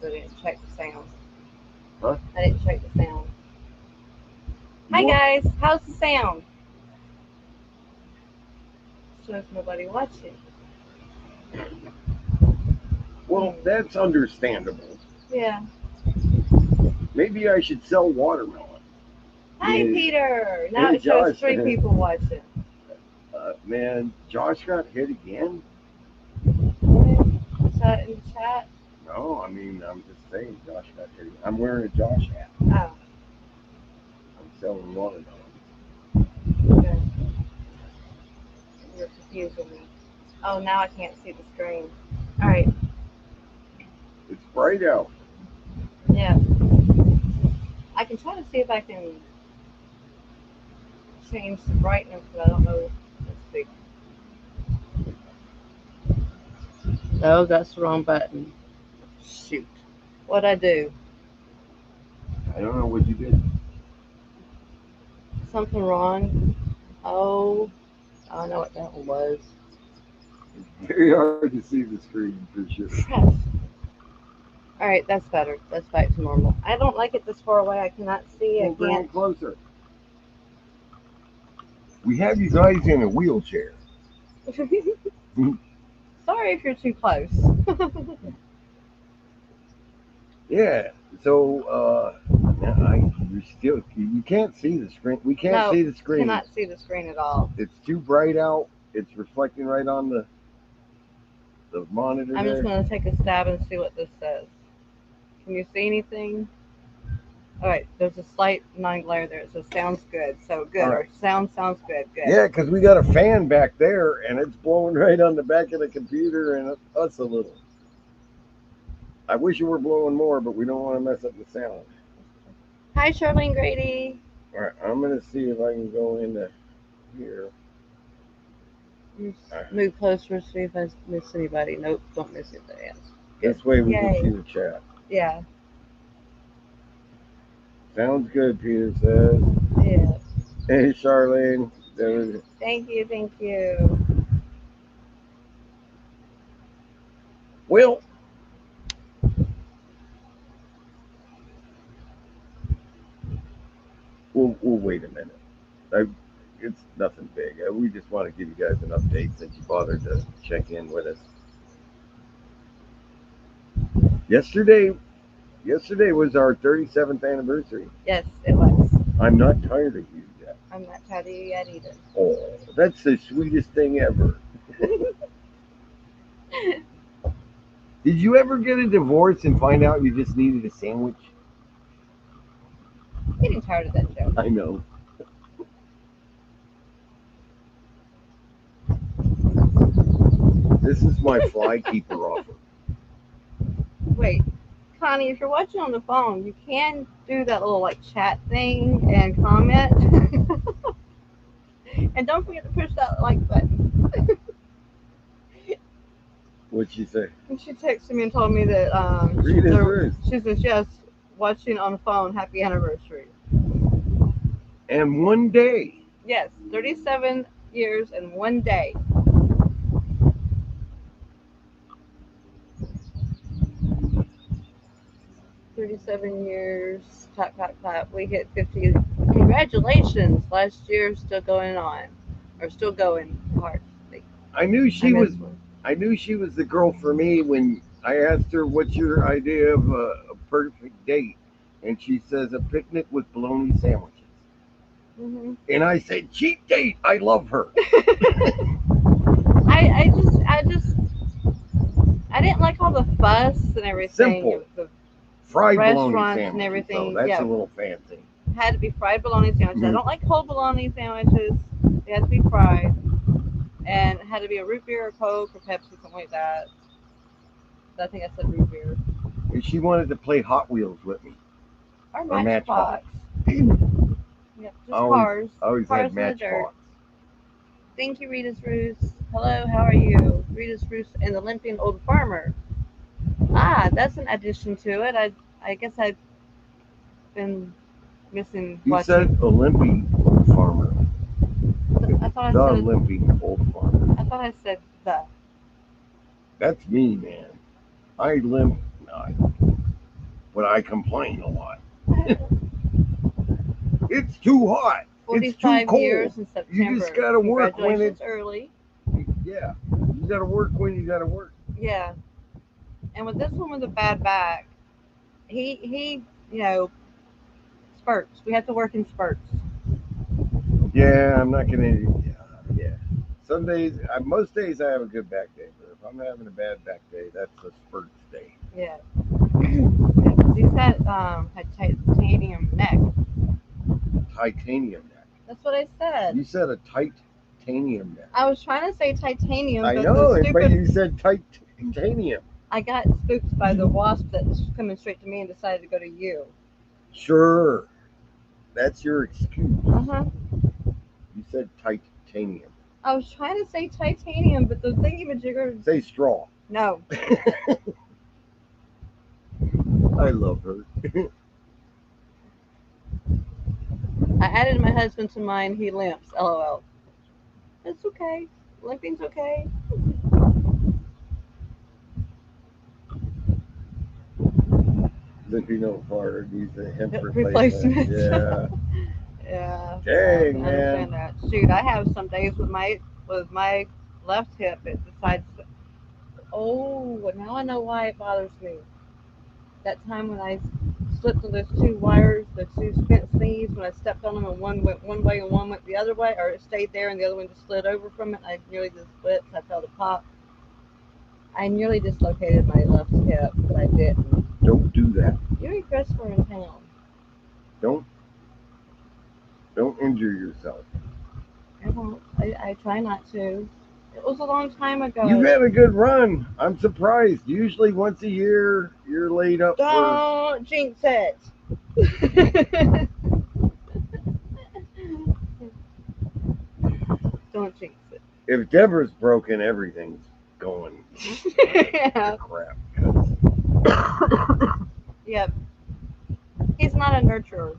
I didn't check the sound. Huh? I didn't check the sound. Hi You want? guys, how's the sound? Shows nobody watching. Well, Hmm. that's understandable. Yeah. Maybe I should sell watermelon. Hi Yeah. Peter. Now Hey, it shows Josh. 3 people watching. Man, Josh got hit again. Saw it in the chat. No, I mean, I'm just saying, Josh got hit again. I'm wearing a Josh hat. Oh, I'm selling watermelon. okay. You're confusing me. Oh, now I can't see the screen. All right. It's bright out. Yeah. I can try to see if I can change the brightness, but I don't know. Let's see. Oh, that's the wrong button. Shoot. What'd I do? I don't know what you did. Something wrong? Oh, I know what that one was. It's very hard to see the screen for sure. Press. All right, that's better. That's back to normal. I don't like it this far away. I cannot see. Well, I bring can't. it closer. We have you guys in a wheelchair. Sorry if you're too close. Yeah. So, you're still, you can't see the screen. We can't No, see the screen. cannot see the screen at all. It's too bright out. It's reflecting right on the monitor I'm just there. going to take a stab and see what this says. Can you see anything? All right, there's a slight non-glare there. It says sounds good. So good. All Or right. sounds good. Good. Yeah, because we got a fan back there, and it's blowing right on the back of the computer and us a little. I wish it were blowing more, but we don't want to mess up the sound. Hi, Charlene Grady. All right, I'm gonna see if I can go into here. Move closer, see if I miss anybody. Nope, don't miss anybody else. Good. This way we Yay. can see the chat. Yeah. Sounds good, Peter says. Yeah. Hey, Charlene. Thank you. Thank you. Well, we'll wait a minute. It's nothing big. We just want to give you guys an update since you bothered to check in with us. Yesterday was our 37th anniversary. Yes, it was. I'm not tired of you yet. I'm not tired of you yet either. Oh, that's the sweetest thing ever. Did you ever get a divorce and find out you just needed a sandwich? Getting tired of that joke. I know. This is my fly keeper offer. Wait, Connie, if you're watching on the phone, you can do that little like chat thing and comment. And don't forget to push that like button. What'd she say? And she texted me and told me that Read his words. she says yes, watching on the phone. Happy anniversary. And one day. Yes, 37 years and one day. "37 years, clap, clap, clap. We hit 50. Congratulations! Last year, still going on, or still going hard. I knew she I was. missed one. I knew she was the girl for me when I asked her, "What's your idea of a perfect date?" And she says, "A picnic with bologna sandwiches." Mhm. And I said, "Cheap date. I love her." I didn't like all the fuss and everything. Simple. The Fried bologna restaurants sandwiches. and everything. Though. That's Yeah, a little fancy. had to be fried bologna sandwiches. I Mhm. don't like cold bologna sandwiches. They had to be fried, and it had to be a root beer or Coke or Pepsi, something like that. I think I said root beer. And she wanted to play Hot Wheels with me. Or Or Matchbox. Matchbox. Yep, just always, cars. always Cars had in the dirt. Matchbox. Thank you, Rita's Roost. Hello, how are you? Rita's Roost and the Limping Old Farmer. Ah, that's an addition to it. I guess I've been missing You watching. said Olympic old farmer. I thought I The said Olympic old farmer. I thought I said the. That's me, man. I limp. No, but I complain a lot. It's too hot. It's too 45 cold. years in You just September. gotta work when Congratulations it's early. yeah. You gotta work when you gotta work. Yeah. And with this one with a bad back, he spurts. We have to work in spurts. Yeah, I'm not gonna. Yeah, yeah. Some days, most days I have a good back day, but if I'm having a bad back day, that's a spurts day. Yeah. Yeah, 'cause he's had titanium neck. Titanium neck. That's what I said. You said a titanium neck. I was trying to say titanium, I but the know, but stupid you said titanium. I got spooked by the wasp that was coming straight to me and decided to go to you. Sure, that's your excuse. Uh-huh. You said titanium. I was trying to say titanium, but the thingy-majigger. Say straw. No. I love her. I added my husband to mine. He limps. LOL. It's okay. Limping's okay. Lippy no far needs a hip Hip replacement. replacement. Yeah. Yeah, I Dang, can man. understand that. Shoot, I have some days with my left hip. It decides. Oh, now I know why it bothers me. That time when I slipped on those two wires, the two fence thingies, when I stepped on them and one went one way and one went the other way, or it stayed there and the other one just slid over from it. I nearly just split. I felt a pop. I nearly dislocated my left hip, but I didn't. Don't do that. You and Chris were in town. Don't don't injure yourself. I won't. I try not to. It was a long time You've ago. had a good run. I'm surprised. Usually once a year you're laid up for Don't jinx it. Don't jinx it. if Deborah's broken, everything's going to Yeah. crap. Yep. He's not a nurturer.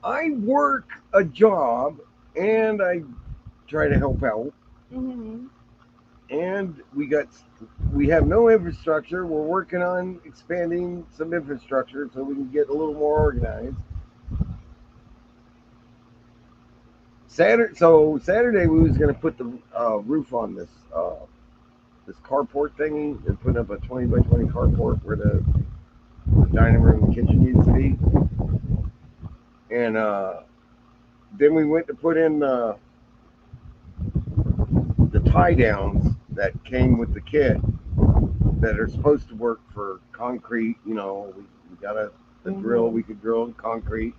I work a job and I try to help out. Hmm. And we have no infrastructure. We're working on expanding some infrastructure so we can get a little more organized. Saturday we was going to put the roof on this carport thingy and put up a 20 by 20 carport where the dining room and kitchen needs to be. And then we went to put in the tie downs that came with the kit that are supposed to work for concrete. We got the drill. We could drill in concrete.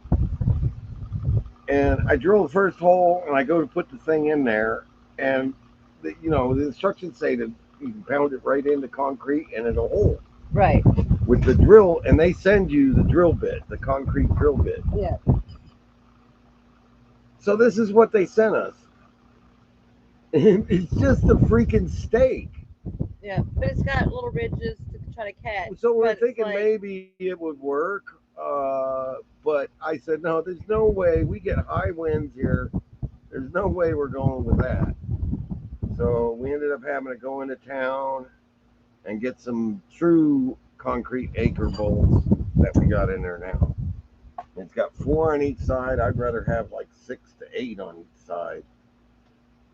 And I drill the first hole, and I go to put the thing in there, and the instructions say that you can pound it right into concrete and it'll hold. Right. With the drill, and they send you the drill bit, the concrete drill bit. Yeah. So this is what they sent us. It's just a freaking stake. Yeah. But it's got little ridges to try to catch. So we're But it's thinking like, maybe it would work, but I said no. There's no way. We get high winds here. There's no way we're going with that. So we ended up having to go into town and get some true concrete anchor bolts that we got in there now. It's got 4 on each side. I'd rather have like 6 to 8 on each side,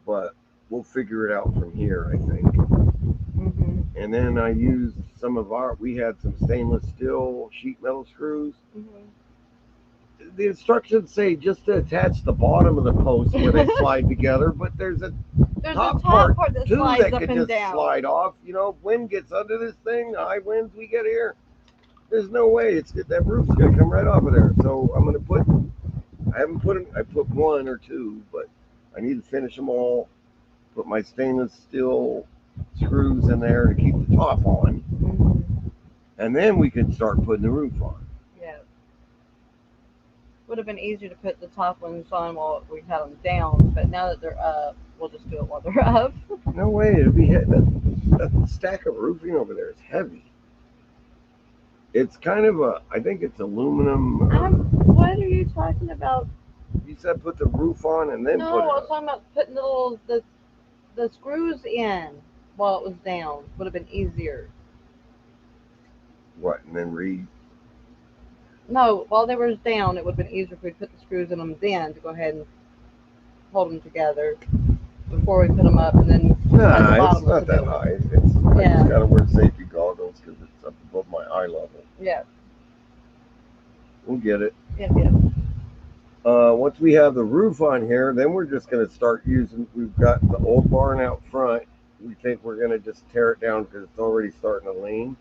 but we'll figure it out from here, I think. hmm And then I used we had some stainless steel sheet metal screws. hmm The instructions say just to attach the bottom of the post where they slide together, but there's a there's a top top part part that too slides that up could and just down. slide off. If wind gets under this thing, high winds we get here, there's no way that roof's gonna come right off of there. So I'm gonna put. I haven't put them. I put 1 or 2, but I need to finish them all. Put my stainless steel screws in there to keep the top on, Hmm. and then we can start putting the roof on. Yeah. Would have been easier to put the top ones on while we had them down, but now that they're up, we'll just do it while they're up. No way. It'll be that stack of roofing over there is heavy. It's kind of I think it's aluminum. What are you talking about? You said put the roof on and then No, put I it was on. talking about putting the screws in while it was down. Would have been easier. What? And then No, while they were down, it would have been easier if we put the screws in them then to go ahead and hold them together before we put them up, and then at the Nah, it's bottom was not the that big one. high. I just Yeah, gotta wear safety goggles because it's up above my eye level. yeah, We'll get it. yeah, yeah. Once we have the roof on here, then we're just gonna start using. We've got the old barn out front. We think we're gonna just tear it down because it's already starting to lean,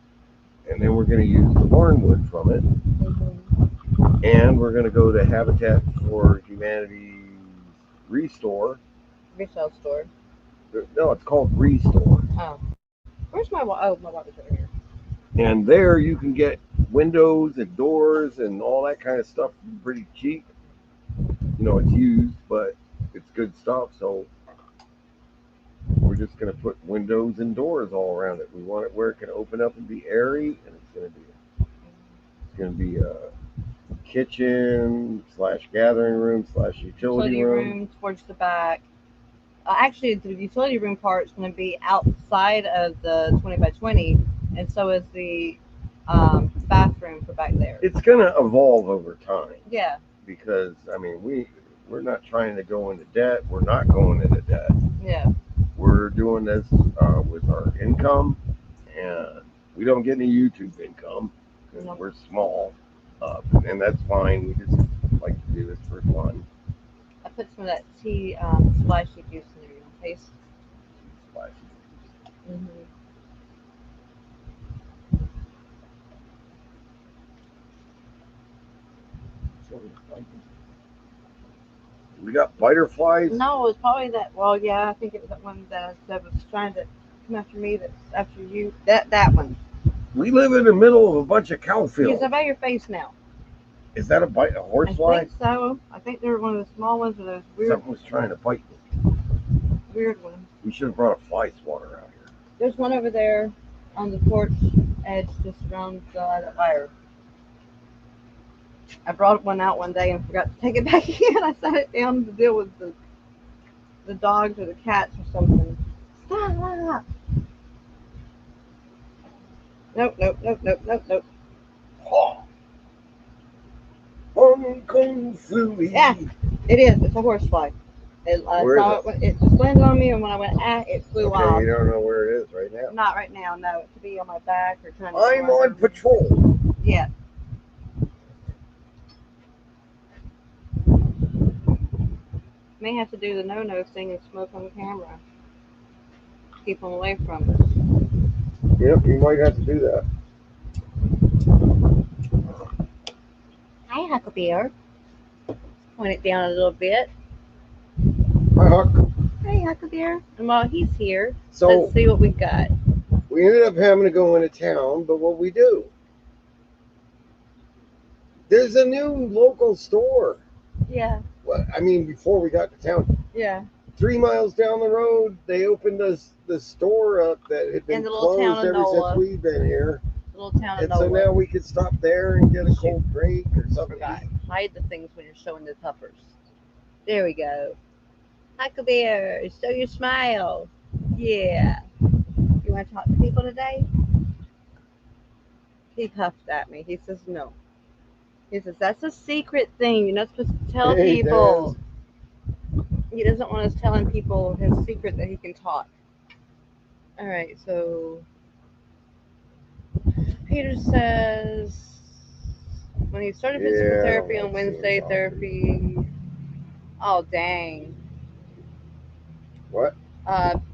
and then we're gonna use the barn wood from it, Mm-hmm. and we're gonna go to Habitat for Humanity's Restore. Resale store. No, it's called Restore. Oh, where's my wa- oh my water's over here. And there you can get windows and doors and all that kind of stuff pretty cheap. It's used, but it's good stuff. So we're just going to put windows and doors all around it. We want it where it can open up and be airy, and it's going to be a kitchen slash gathering room slash utility Utility room. room towards the back. Actually, the utility room part is going to be outside of the 20 by 20, and so is the bathroom for back there. It's going to evolve over time Yeah, because we're not trying to go into debt. We're not going into debt. yeah. We're doing this with our income, and we don't get any YouTube income because Nope. we're small, and that's fine. We just like to do this for fun. I put some of that tea splashy juice in there. You want to taste? Mm-hmm. We got butterflies. No, it's probably that. Well, yeah, I think it was that one that was trying to come after me. That's after you. That one. We live in the middle of a bunch of cow Use fields. about your face now. Is that a I horsefly? think so. I think they're one of the small ones or those weird, Something was trying to bite me. weird ones. We should have brought a fly swatter out here. There's one over there on the porch edge, just around the fire. I brought one out one day and forgot to take it back in. I set it down to deal with the dogs or the cats or something. Stop! Nope, nope, nope, nope, nope, nope. Oh, Hong Kong Philly. Yeah, it is. It's a horsefly. I Where is saw it? it. It just landed on me, and when I went it flew Okay, off. you don't know where it is right now. Not right now. No, it could be on my back or trying to go I'm under on me. patrol. Yeah, may have to do the no-no thing and smoke on camera. Keep them away from us. Yep, you might have to do that. Hi, Hucklebear. Point it down a little bit. Hi, Huck. Hey, Hucklebear. And while he's here, So let's see what we've got. we ended up having to go into town, but what we do? There's a new local store. Yeah, Before we got to town, yeah. 3 miles down the road, they opened us the store up that had In been the little town closed of ever since Nola. we've been here. The little town of And so Nola. now we could stop there and get a Shoot, cold drink or something to forgot. eat. Hide the things when you're showing the puppers. There we go. Hucklebear, show your smile. Yeah. You want to talk to people today? He huffed at me. He says no. He says that's a secret thing. You're not supposed to tell Hey, Des. people. He doesn't want us telling people his secret that he can talk. All right. So Peter says when he started physical Yeah, I don't therapy on like seeing Wednesday, doctors. therapy. Oh dang. What?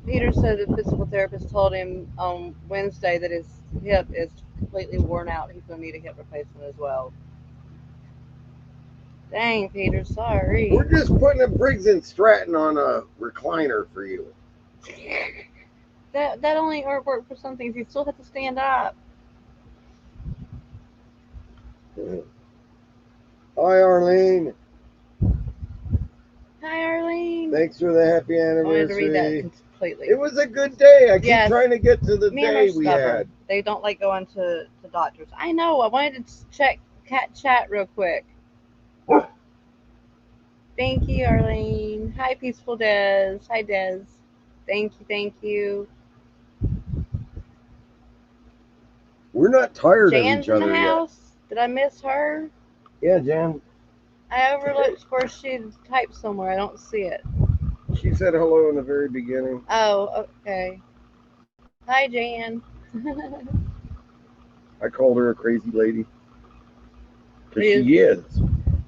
Peter said the physical therapist told him on Wednesday that his hip is completely worn out. He's going to need a hip replacement as well. Dang, Peter, sorry. We're just putting a Briggs and Stratton on a recliner for you. That only worked for some things. You still have to stand up. Hi, Arlene. Hi, Arlene. Thanks for the happy I wanted to read that anniversary. completely. It was a good day. I keep Yes. trying to get to the Me and are day we stubborn. had. They don't like going to doctors. I know. I wanted to check cat chat real quick. Thank you, Arlene. Hi, Peaceful Des. Hi, Des. Thank you, thank you. We're not tired of Jan's each in the other yet. house. Did I miss her? Yeah, Jan. I overlooked where she typed somewhere. I don't see it. She said hello in the very beginning. Oh, okay. Hi, Jan. I called her a crazy lady because It is. she is.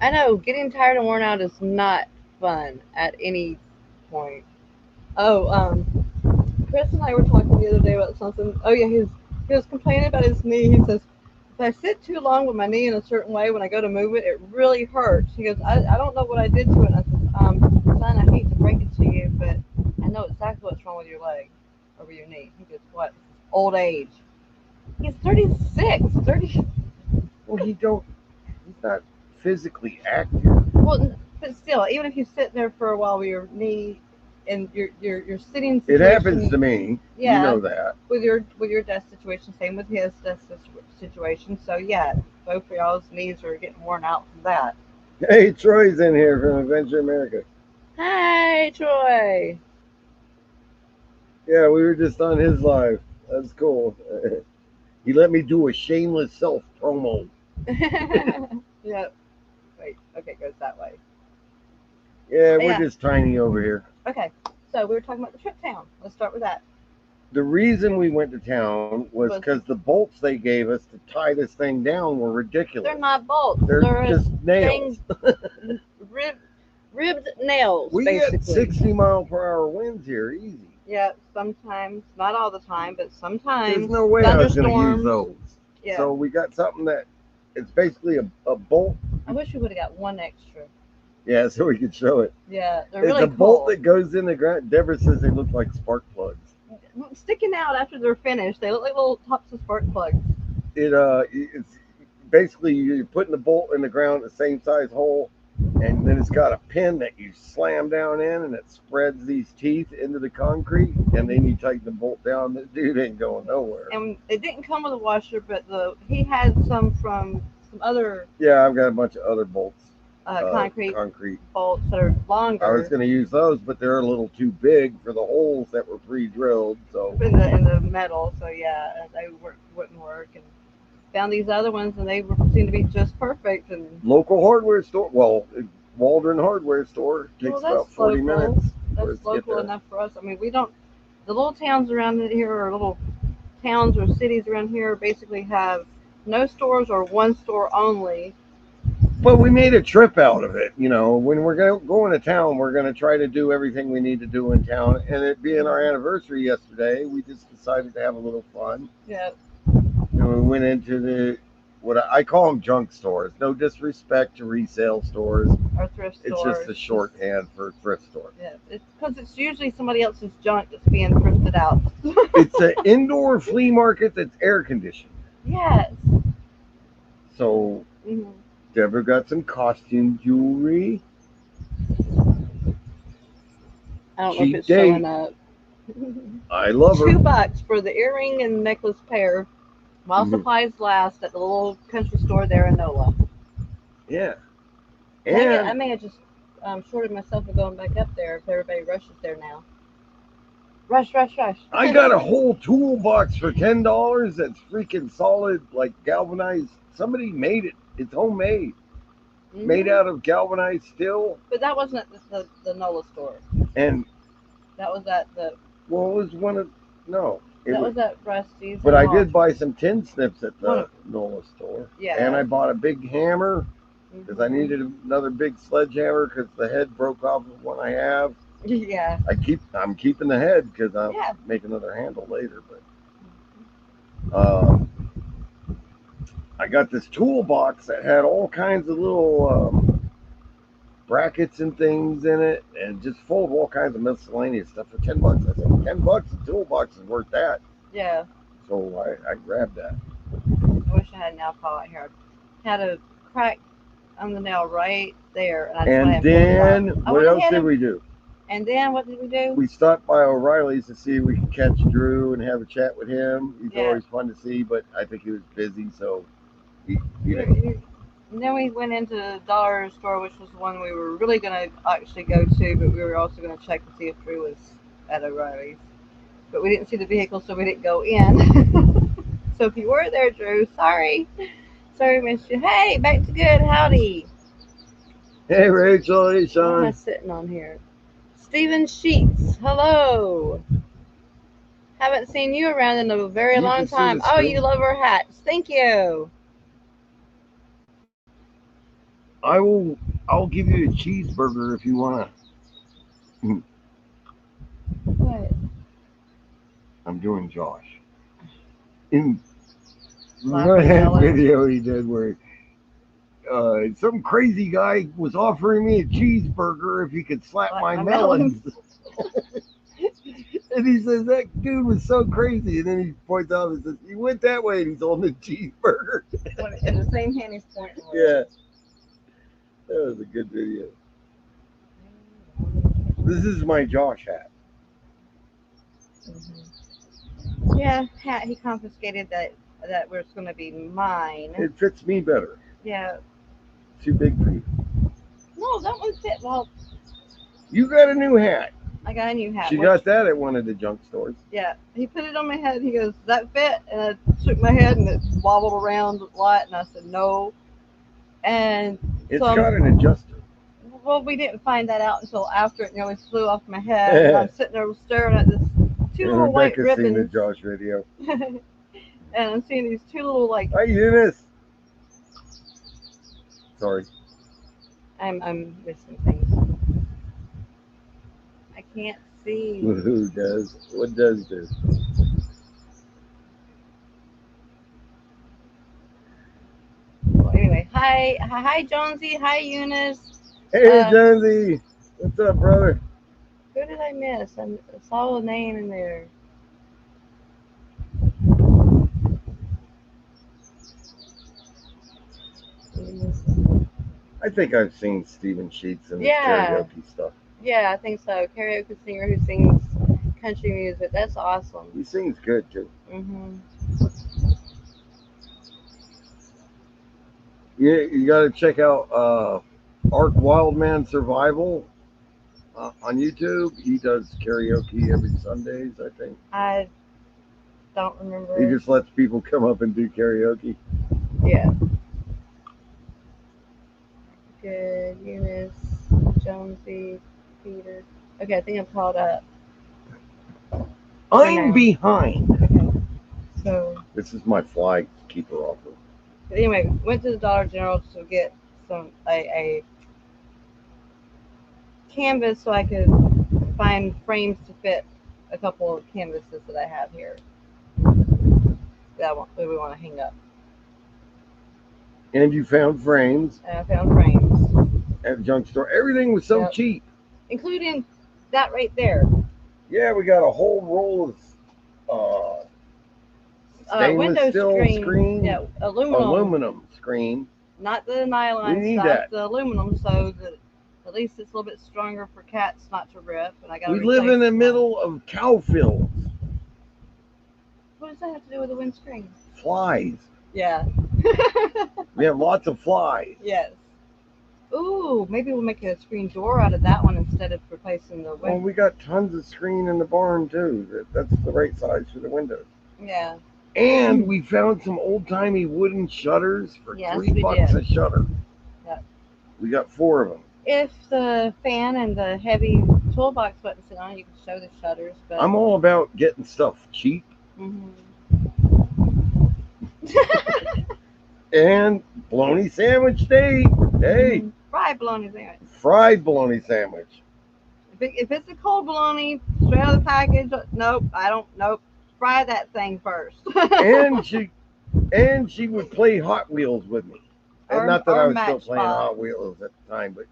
I know. Getting tired and worn out is not fun at any point. Oh, Chris and I were talking the other day about something. Oh yeah, he was complaining about his knee. He says, if I sit too long with my knee in a certain way when I go to move it, it really hurts. He goes, I don't know what I did to it. And I said, son, I hate to break it to you, but I know exactly what's wrong with your leg or with your knee. He goes, what? Old age. He's 36. 30. Well, he's not physically active. Well, but still, even if you sit there for a while with your knee and your sitting It happens situation, to me. You yeah, know that. with your desk situation, same with his desk situation. So yeah, both of y'all's knees are getting worn out from that. Hey, Troy's in here from Adventure America. Hi, Troy. Yeah, we were just on his live. That's cool. He let me do a shameless self promo. Yeah. Wait. Okay, it goes that way. Yeah, we're Yeah. just tiny over here. Okay. So we were talking about the trip town. Let's start with that. The reason we went to town was Was because the bolts they gave us to tie this thing down were they're ridiculous. not bolts. They're They're just nails. thing rib, ribbed nails, We get basically. 60-mile-per-hour winds here, easy. Yeah, sometimes, not all the time, but There's sometimes no way I was going to use thunderstorms. those. Yeah, So we got something that it's basically a bolt. I wish we would have got one extra. Yeah, so we could show it. Yeah, they're It's a really bolt cool. that goes in the ground. Deborah says they look like spark plugs. Sticking out after they're finished, they look like little tops of spark plugs. It's basically you're putting the bolt in the ground, the same size hole, and then it's got a pin that you slam down in, and it spreads these teeth into the concrete, and then you tighten the bolt down. The dude ain't going nowhere. And they didn't come with a washer, but he had some from some other Yeah, I've got a bunch of other bolts, concrete concrete. bolts that are I was longer going to use those, but they're a little too big for the holes that were pre-drilled. So in the metal. So yeah, they wouldn't work. And found these other ones, and they seemed to be just perfect. And local hardware store, well, Waldron Hardware Store well, takes that's about 40 local. minutes for That's us to get local there. enough for us. I mean, we don't. The little towns around here, or little towns or cities around here, basically have no stores or one store only. But we made a trip out of it. When we're going to town, we're going to try to do everything we need to do in town. And it being our Mhm. anniversary yesterday, we just decided to have a little fun. Yeah, And we went into what I call them junk stores. No disrespect to resale stores. or thrift It's just stores. a Just shorthand for thrift store. yeah, it's because it's usually somebody else's junk that's being thrifted out. It's an indoor flea market that's air conditioned. Yes. So Hmm. Deborah got some costume jewelry. I don't know if Cheap it's showing date. up. I love her. $2 for the earring and necklace pair, while Mhm. supplies last at the little country store there in NOLA. Yeah. I And may have just shorted myself of going back up there if everybody rushes there now. Rush, rush, rush. I got a whole toolbox for $10 that's freaking solid, like galvanized. Somebody made it. It's homemade. Made Hmm. out of galvanized steel. But that wasn't at the NOLA store. And That was at the well, it was one of no. It that was was at Rusty's but and I did Walters. buy some tin snips at One the of NOLA store. And yeah. I bought a big hammer because I Hmm. needed another big sledgehammer because the head broke off of one I have. Yeah. I'm keeping the head because I'll Yeah. make another handle later. But I got this toolbox that had all kinds of little brackets and things in it, and just full of all kinds of miscellaneous stuff for $10. I said, $10, the toolbox is worth that. Yeah. So I grabbed that. I wish I had a nail file out here. I had a crack on the nail right there, and I just went And ahead and pulled it off. then I what went else ahead did we do? and then what did we do? We stopped by O'Reilly's to see if we could catch Drew and have a chat with him. He's Yeah. always fun to see, but I think he was busy, so he We, didn't. and then we went into the dollar store, which was the one we were really going to actually go to, but we were also going to check to see if Drew was at O'Reilly's. But we didn't see the vehicle, so we didn't go in. So if you were there, Drew, sorry. Sorry, missed you. Hey, back to good. Howdy. Hey, Rachel. Hey, What am I Sean. sitting on here? Stephen Sheets. Hello. Haven't seen you around in a very You long can see time. the Oh, you screen. love our hats. Thank you. I will. I'll give you a cheeseburger if you wanna. What? I'm doing Josh. In remember Slapping that melons. video he did where some crazy guy was offering me a cheeseburger if he could slap Slap my my melons. melons. And he says that dude was so crazy. And then he points out and says, he went that way and he's holding a cheeseburger. In the same hand he's pointing with. Yeah, that was a good video. This is my Josh hat. Yeah, hat. He confiscated that was going to be mine. It fits me better. Yeah. Too big for you. No, that one fit. Well, You got a new hat. I got a new hat. She got that at one of the junk stores. Yeah, he put it on my head. He goes, "Does that fit?" And I shook my head, and it wobbled around a lot. And I said, "No." And It's so got an adjuster. well, we didn't find that out until after it nearly flew off my head. And I'm sitting there staring at this two And little white Rebecca's seen the ribbons, Josh video. and I'm seeing these two little like. Hi, Eunice. Sorry. I'm missing things. I can't see. Who does? What does this? Well, anyway, hi, Jonesy. Hi, Eunice. Hey, Jonesy. What's up, brother? Who did I miss? I saw a name in there. I think I've seen Stephen Sheets in the Yeah. karaoke stuff. Yeah, I think so. Karaoke singer who sings country music. That's awesome. He sings good too. You got to check out Ark Wildman Survival on YouTube. He does karaoke every Sundays, I think. I don't remember. He just lets people come up and do karaoke. Yeah. Good. Eunice, Jonesy, Peter. Okay, I think I'm caught up. I'm behind. Okay. So This is my fly keeper offer. anyway, went to the Dollar General to get a canvas so I could find frames to fit a couple of canvases that I have here that we want to hang up. And you found frames And I found frames at the junk store. Everything was so cheap. including that right there. Yeah, we got a whole roll of stainless window steel screen. Yeah, aluminum screen. Not the nylon We need stuff, that. the aluminum, so that at least it's a little bit stronger for cats not to rip. And I got. We live in the middle of cow fields. What does that have to do with the windscreen? Flies. Yeah. We have lots of flies. Yes. Ooh, maybe we'll make a screen door out of that one instead of replacing the window. Well, we got tons of screen in the barn too. That's the right size for the windows. Yeah. And we found some old-timey wooden shutters for $3 a shutter. Yep. We got 4 of them. If the fan and the heavy toolbox button sit on it, you can show the shutters. But I'm all about getting stuff cheap. And bologna sandwich day. Hey. Fried bologna sandwich. Fried bologna sandwich. If it's a cold bologna, straight out of the package, nope, I don't. Nope. Fry that thing first. and she would play Hot Wheels with me. And not that I was still playing Hot Wheels at the time, but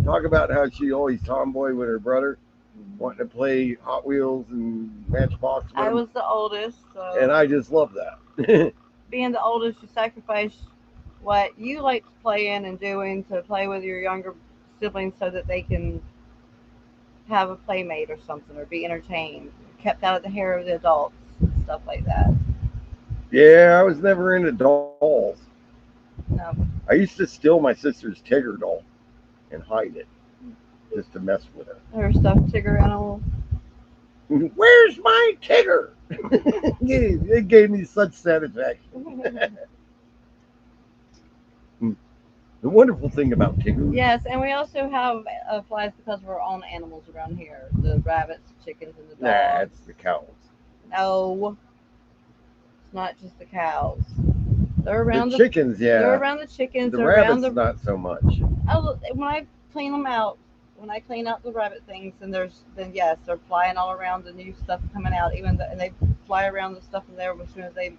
talk about how she always tomboy with her brother, wanting to play Hot Wheels and Matchbox with I him. was the oldest, so. And I just love that. Being the oldest, you sacrifice what you like playing and doing to play with your younger siblings so that they can have a playmate or something or be entertained, kept out of the hair of the adults, stuff like that. Yeah, I was never into dolls. No. I used to steal my sister's Tigger doll and hide it just to mess with her. Her stuffed Tigger animal. Where's my Tigger? It gave me such satisfaction. The wonderful thing about chickens, Yes, and we also have flies because of our own animals around here. The rabbits, chickens, and the nah, dogs. it's the cows. No, it's not just the cows. They're The around the chickens, they're yeah. around the chickens. The They're around rabbits, the. not so much. Oh, when I clean them out, when I clean out the rabbit things, then yes, they're flying all around the new stuff coming out. And they fly around the stuff in there as soon as they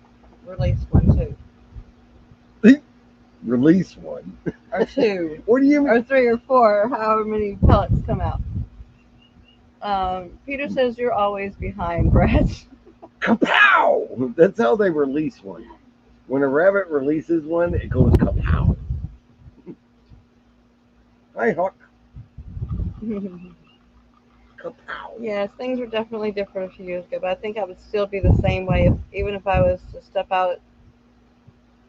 release one too, Release one. or two, What do you or mean? three, or four, or however many pellets come out. Peter says you're always behind, Brett. Kapow! That's how they release one. When a rabbit releases one, it goes kapow. Hi, Huck. Kapow. Yes, things were definitely different a few years ago, but I think I would still be the same way even if I was to step out at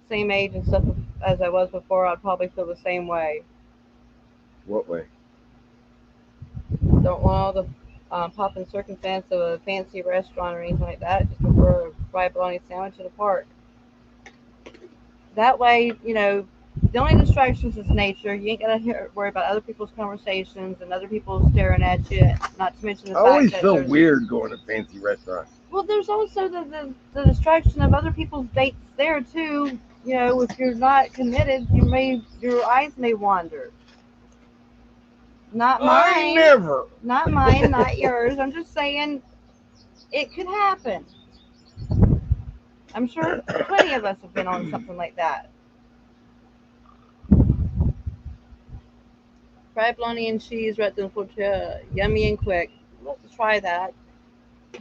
the same age and stuff as I was before. I'd probably feel the same way. What way? Don't want all the pomp and circumstance of a fancy restaurant or anything like that. Just prefer a fried bologna sandwich at a park. That way, the only distractions is nature. You ain't gotta worry about other people's conversations and other people staring at you. Not to mention the I fact always that feel there's weird going to fancy restaurants. well, there's also the distraction of other people's dates there too. If you're not committed, your eyes may wander. Not I mine, never. not mine, not yours. I'm just saying it could happen. I'm sure plenty of us have been on something like that. Fried bologna and cheese, red than tortilla, yummy and quick. Let's try that.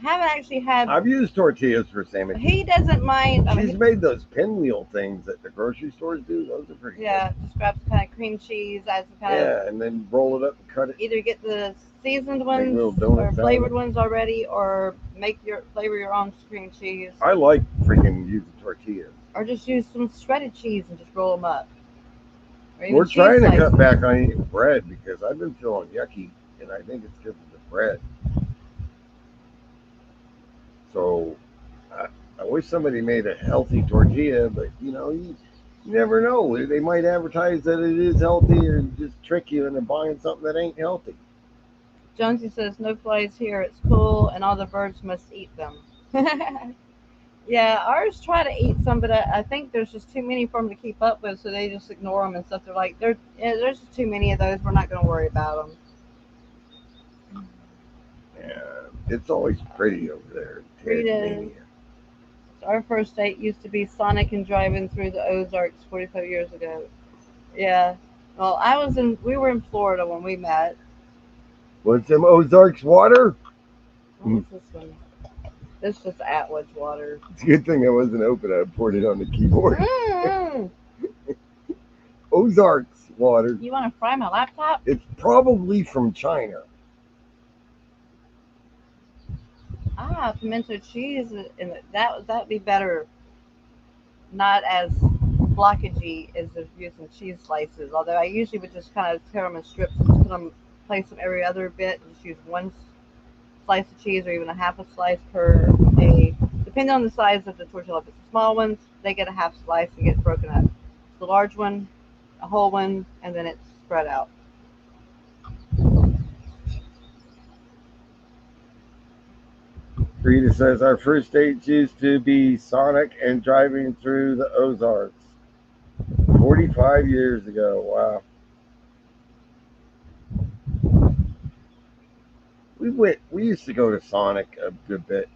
Haven't actually had. I've used tortillas for sandwiches. He doesn't mind. She's made those pinwheel things that the grocery stores do. Those are pretty Yeah, just grab some kind of cream cheese, add some good. kind of Yeah, and then roll it up and cut it. either get the seasoned Make ones little or donuts out of flavored it. ones already, or flavor your own cream cheese, I like freaking using tortillas. or just use some shredded cheese and just roll them up, or even We're cheese trying to slices. cut back on eating bread because I've been feeling yucky, and I think it's because of the bread. So I wish somebody made a healthy tortilla, but you never know. They might advertise that it is healthy or just trick you into buying something that ain't healthy. Jonesy says no flies here. It's cool, and all the birds must eat them. Yeah, ours try to eat some, but I think there's just too many for them to keep up with, so they just ignore them and stuff. They're like, there's just too many of those. We're not going to worry about them. Yeah, it's always pretty over there in Rita, Tasmania. our first date used to be Sonic and driving through the Ozarks 45 years ago. Yeah. Well, we were in Florida when we met. What's them Ozarks water? What was this one? This is just Atwood's water. It's a good thing I wasn't open. I poured it on the keyboard. Mm. Ozarks water. You want to fry my laptop? It's probably from China. Pimento cheese, and that'd be better. Not as blockagey as if using cheese slices. Although I usually would just kind of tear them in strips and just place them every other bit, and just use one slice of cheese or even a half a slice per a. Depending on the size of the tortilla. If it's the small ones, they get a half slice and get broken up. The large one, a whole one, and then it's spread out. Rita says our first dates used to be Sonic and driving through the Ozarks. 45 years ago. Wow. We used to go to Sonic a good bit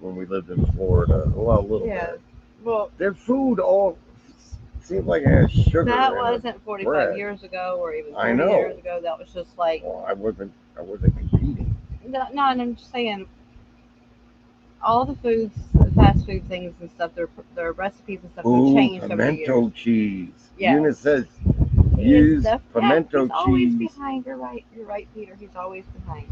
when we lived in Florida. Well, a little Yeah. bit. Well, Their food all seemed like it has sugar that in the wasn't 45 bread. years ago or even I 30 know. years ago. That was just like Well, I wasn't competing. no, no. And I'm just saying all the foods, the fast food things and stuff, their recipes and stuff have Ooh, changed over the years. pimento cheese. Yes, Eunice says he is use yeah, pimento he's always cheese. behind. You're right. You're right, Peter. He's always behind.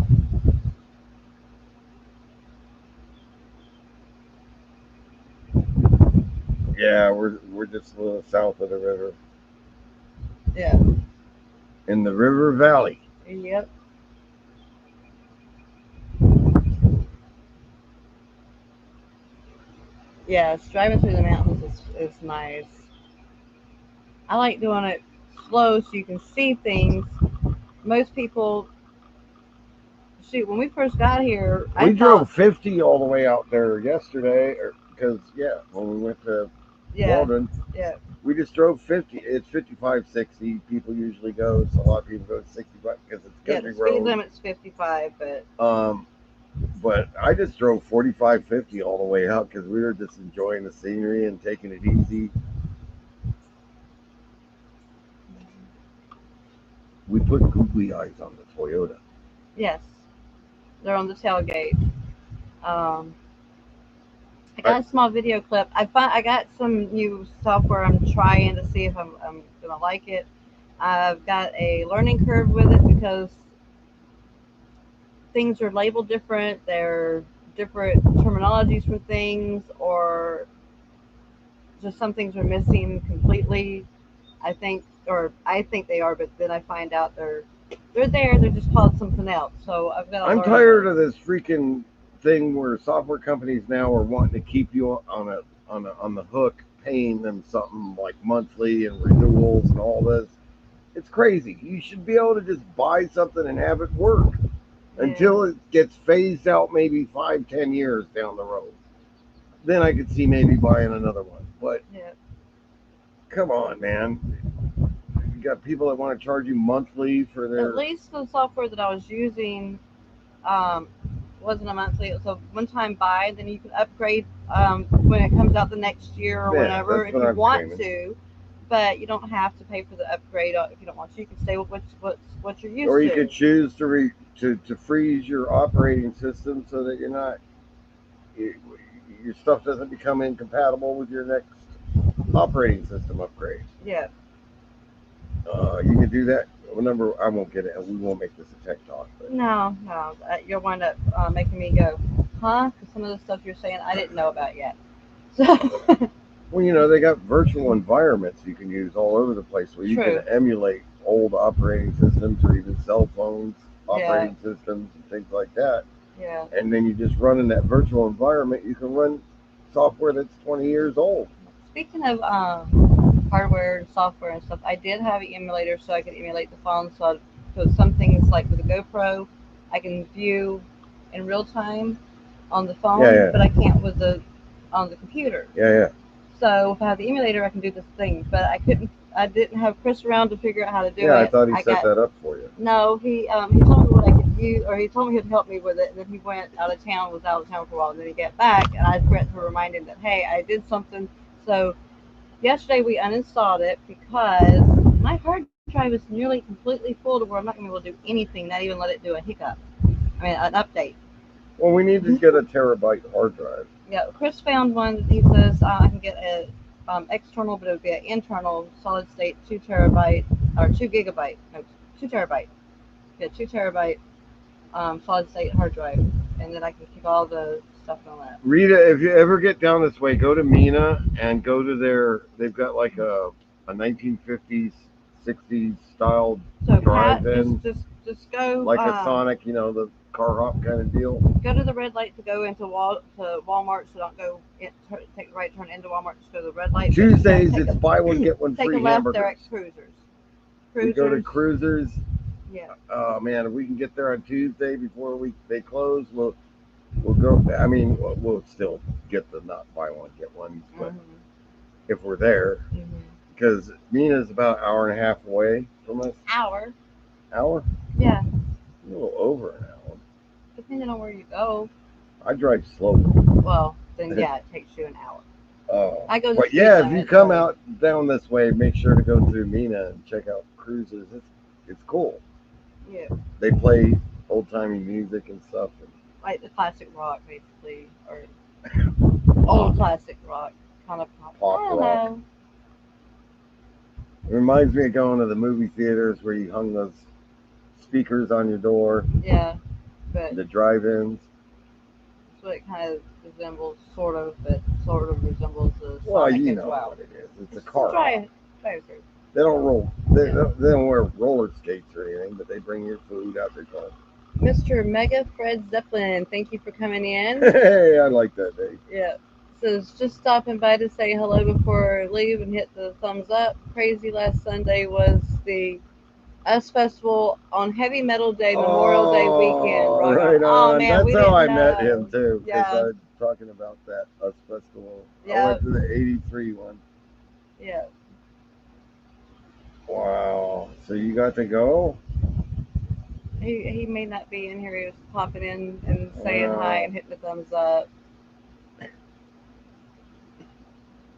Yeah, we're just a little south of the river Yeah. in the river valley. Yep. Yes. Driving through the mountains is nice. I like doing it slow so you can see things. Most people, shoot, when we first got here, I We drove thought, 50 all the way out there yesterday, because yeah, when we went to yeah, Walden, yeah, we just drove 50. It's 55, 60. People usually go. So a lot of people go 65 because it's yeah, the country speed road. limit's 55, but Um, but I just drove 45, 50 all the way out because we were just enjoying the scenery and taking it easy. We put googly eyes on the Toyota. yes, they're on the tailgate. Um, I I, got a small video clip. I got some new software. I'm trying to see if I'm gonna like it. I've got a learning curve with it because things are labeled different. There different terminologies for things, or just some things are missing completely. I think they are, but then I find out they're there. They're just called something else. So I've got to I'm learn tired those. of this freaking thing where software companies now are wanting to keep you on the hook, paying them something like monthly and renewals and all this. It's crazy. You should be able to just buy something and have it work Yeah, until it gets phased out, maybe 5, 10 years down the road. Then I could see maybe buying another one. But yeah. come on, man. You got people that want to charge you monthly for At their. least the software that I was using um, wasn't a monthly. It was a one-time buy. Then you can upgrade when it comes out the next year or Yeah, whenever that's if what you I'm want screaming. to. But you don't have to pay for the upgrade if you don't want to. You can stay with what you're Or used you could to. choose to freeze your operating system so that you're not your stuff doesn't become incompatible with your next operating system upgrade. Yeah. You can do that. Number I won't get it. We won't make this a tech talk, but No, no. You'll wind up making me go, huh? Because some of the stuff you're saying I didn't know about yet. So well, they got virtual environments you can use all over the place where you can true. emulate old operating systems or even cell phones Yeah. operating systems and things like that. Yeah. And then you just run in that virtual environment. You can run software that's 20 years old. Speaking of hardware and software and stuff, I did have an emulator so I could emulate the phone. So some things like with the GoPro, I can view in real time on the Yeah, phone, yeah, but I can't with the on the computer. yeah, yeah. So if I have the emulator, I can do this thing, but I couldn't. I didn't have Chris around to figure out how to do Yeah, I it. thought he I set got that up for you. no. He told me what I could use, or he told me he'd help me with it. And then he went out of town, was out of town for a while, and then he got back, and I forgot to remind him that hey, I did something. So yesterday we uninstalled it because my hard drive is nearly completely full to where I'm not gonna be able to do anything, not even let it do a hiccup. I mean, an update. Well, we need to get a terabyte hard drive. Yeah, Chris found one that he says I can get a external, but it would be an internal solid state 2 terabyte or 2 gigabyte, no, 2 terabyte. Yeah, 2 terabyte solid state hard drive, and then I can keep all the stuff on that. Rita, if you ever get down this way, go to Mina and go to their. They've got like a 1950s, 60s style So Pat, drive-in, just go like a Sonic, the car hop kind of deal. go to the red light to go into Walmart. So don't go take the right turn into Walmart. Just go to the red light. Tuesdays, it's buy one get one Take a free left there at hamburgers. Cruisers. We go to Cruisers. Cruisers. Yeah. Oh man, if we can get there on Tuesday before they close, we'll go. I mean, we'll still get the not buy one get ones, but Mhm. if we're there, Mhm. because Mina's about an hour and a half away from us. Hour. Hour? Yeah. A little over an hour. Depending on where you go. I drive slowly. Well, then yeah, it takes you an hour. I go the But speed yeah, if you limit, come so out down this way, make sure to go through Mina and check out Cruises. It's cool. yeah, They play old timey music and stuff. like the classic rock basically, or And old classic rock kind of pop. I pop don't rock. know. It reminds me of going to the movie theaters where you hung those speakers on your door, Yeah, but the drive-ins. that's what it kind of resembles, sort of, but sort of resembles the Well, Sonic you as know well. what it is. It's a It's just a car hop. drive through. They don't roll. They, Yeah. don't- they don't wear roller skates or anything, but they bring your food out their car. Mr. Mega Fred Zeppelin, thank you for coming in. Hey, I like that name. Yeah. Says just stopping by to say hello before I leave and hit the thumbs up. Crazy last Sunday was the US Festival on Heavy Metal Day, Memorial Day weekend. Oh, Rock on. right Oh on. man, That's we how didn't I met him know. too, because I Yeah, was talking about that US festival. I yeah, went to the '83 one. yeah. Wow. So you got to go? He may not be in here. He was popping in and saying hi Wow. and hitting the thumbs up.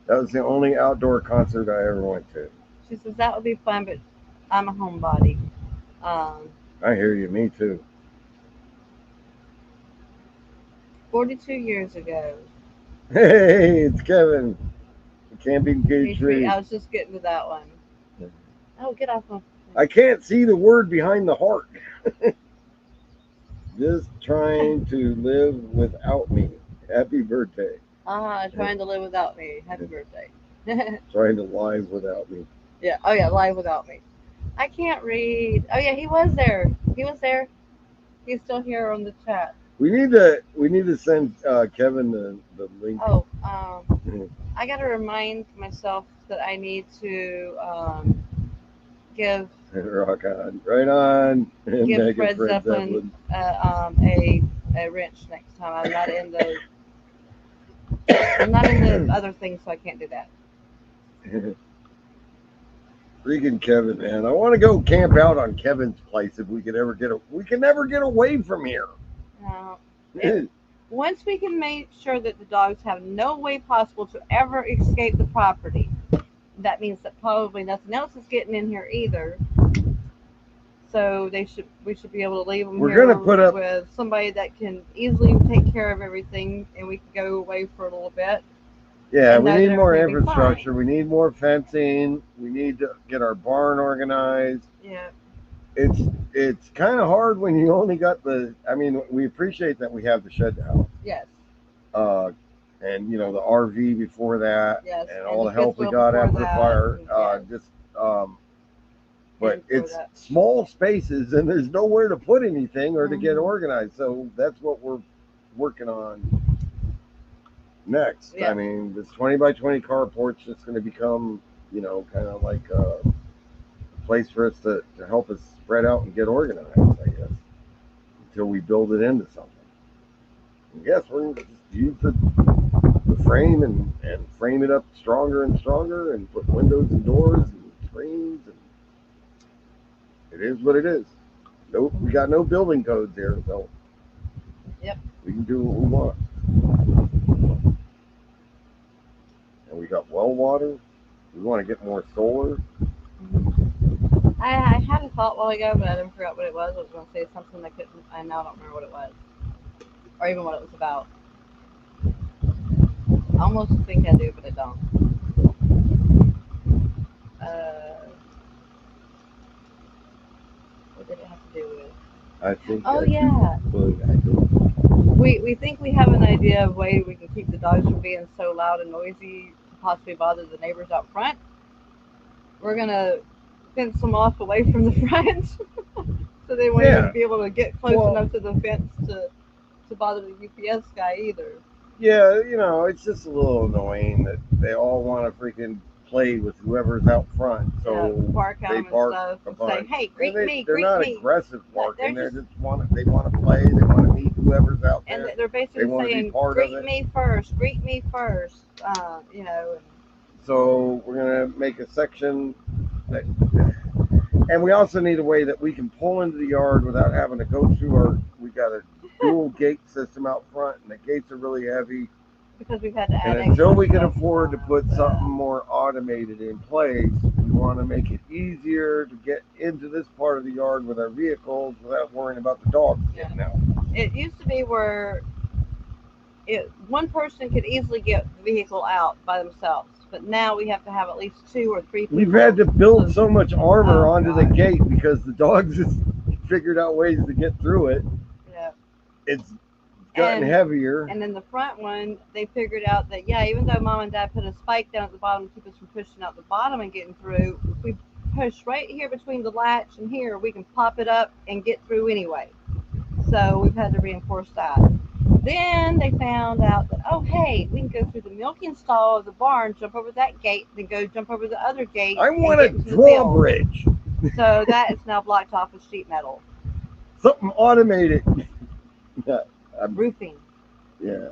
That was the only outdoor concert I ever went to. She says that would be fun, but I'm a homebody. Um, I hear you. Me too. 42 years ago. Hey, it's Kevin. Camping Cage I 3. was just getting to that one. Oh, get off my. I can't see the word behind the heart. Just trying to live without me. Happy birthday. Trying to live without me. Happy birthday. Trying to live without me. Yeah. Oh yeah, live without me. I can't read. Oh yeah, he was there. He was there. He's still here on the chat. We need to send Kevin the link. Oh, I gotta remind myself that I need to give Rock on, right on, give Megan Fred Fred Zeppelin Zeppelin. a wrench next time. I'm not in the other things, so I can't do that. Freaking Kevin, man! I want to go camp out on Kevin's place if we could ever get. We can never get away from here. Uh, it, Once we can make sure that the dogs have no way possible to ever escape the property, that means that probably nothing else is getting in here either. So we should be able to leave them We're gonna here put up. with somebody that can easily take care of everything, and we can go away for a little bit Yeah, and we know that need more everything will be infrastructure. fine. We need more fencing. We need to get our barn organized. Yeah. It's it's kind of hard when you only got the. I mean, we appreciate that we have the shed house, Yes. uh, and the RV before that, Yes. and And all the the help fifth we wheel got before after the that. fire. And, yes. Just but And before it's that. small spaces, and there's nowhere to put anything or to get Mhm. organized. So that's what we're working on next. I Yep. mean, this 20 by 20 carport's just going to become, kind of like a place for us to help us spread out and get organized, I guess, until we build it into something. And yes, we're going to just use the frame and frame it up stronger and stronger and put windows and doors and screens. And it is what it is. Nope, we got no building codes here, so Yep. we can do what we want. And we got well water. We want to get more solar. I had a thought while ago, but I didn't forget what it was. I was going to say something that couldn't. I now don't remember what it was, or even what it was about. I almost think I do, but I don't. Uh, what did it have to do with? I think Oh I yeah, do. I do. we think we have an idea of way we can keep the dogs from being so loud and noisy to possibly bother the neighbors out front. We're gonna fence them off away from the front, so they won't even Yeah. be able to get close Well, enough to the fence to bother the UPS guy either. yeah, it's just a little annoying that they all want to freaking play with whoever's out front. Yeah, So bark at they them and bark stuff, a and say, bunch. "Hey, And greet me, they're greet not me." aggressive But barking. They want to play. They want to meet whoever's out and there. they're They basically want to be saying, part of "Greet it. me first, greet me first." And So we're gonna make a section that, and we also need a way that we can pull into the yard without having to go through our. We got a dual gate system out front, and the gates are really heavy. because we've had to And add until extra we can stuff afford to put something that. more automated in place, we want to make it easier to get into this part of the yard with our vehicles without worrying about the dogs Yeah. getting out. It used to be where one person could easily get the vehicle out by themselves, but now we have to have at least two or three people. We've had to build so much armor Oh, onto the gosh. gate because the dogs just figured out ways to get through it. Yeah. It's gotten And heavier. and then the front one, they figured out that yeah, even though mom and dad put a spike down at the bottom to keep us from pushing out the bottom and getting through, if we push right here between the latch and here, we can pop it up and get through anyway. So we've had to reinforce that. then they found out that, oh, hey, we can go through the milking stall of the barn, jump over that gate, then go jump over the other gate I and want a get into the field. drawbridge. So that is now blocked off with sheet metal. Something automated. Yeah, Roofing.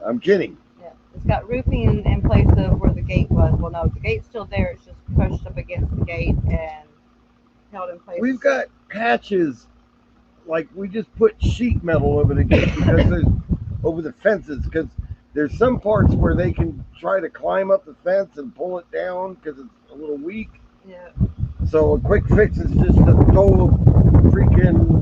I'm kidding. Yeah. It's got roofing in place of where the gate was. Well, no, the gate's still there. It's just pushed up against the gate and held in place. We've got patches like we just put sheet metal over the gate because there's over the fences because there's some parts where they can try to climb up the fence and pull it down because it's a little weak. Yeah. So a quick fix is just to throw a freaking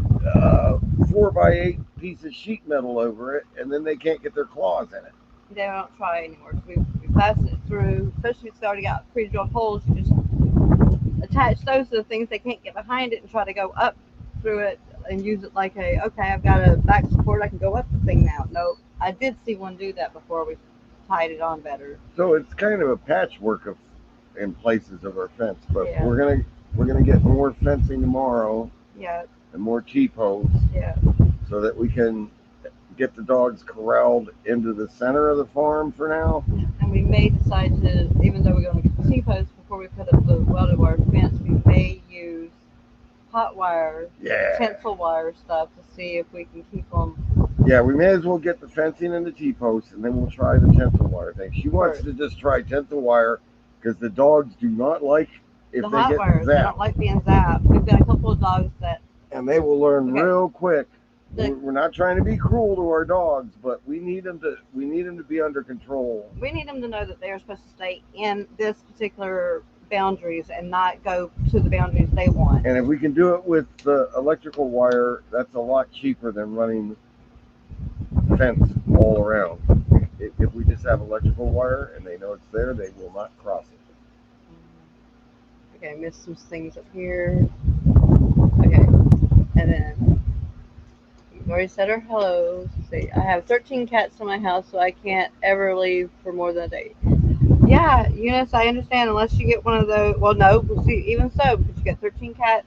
4x8 piece of sheet metal over it, and then they can't get their claws in it. They don't try anymore. So we passed it through, especially if it's already got pre-drilled holes. You just attach those to the things they can't get behind it and try to go up through it and use it like a, okay, I've got a back support, I can go up the thing now. No, I did see one do that before we tied it on better. So it's kind of a patchwork of in places of our fence, but Yeah. we're gonna get more fencing tomorrow Yeah, and more T-posts yeah. so that we can get the dogs corralled into the center of the farm for now. And we may decide to, even though we're going to get the T-posts before we put up the welded wire fence, we may use hot wire, Yeah. tensile wire stuff to see if we can keep them. Yeah, we may as well get the fencing and the T-posts, and then we'll try the tensile wire thing. She wants First. to just try tensile wire because the dogs do not like if The they hot get wires, they zapped, don't like being zapped. We've got a couple of dogs that, and they will learn Okay. real quick. The- We're not trying to be cruel to our dogs, but we need them to be under control. we need them to know that they are supposed to stay in this particular boundaries and not go to the boundaries they want. And if we can do it with the electrical wire, that's a lot cheaper than running fence all around. If we just have electrical wire and they know it's there, they will not cross it. Okay, I missed some things up here. Okay, and then we've already said our hellos. Let's see, I have 13 cats in my house, so I can't ever leave for more than a day. Yeah, Eunice, I understand. Unless you get one of those. Well, no, we'll see. Even so, because you got 13 cats,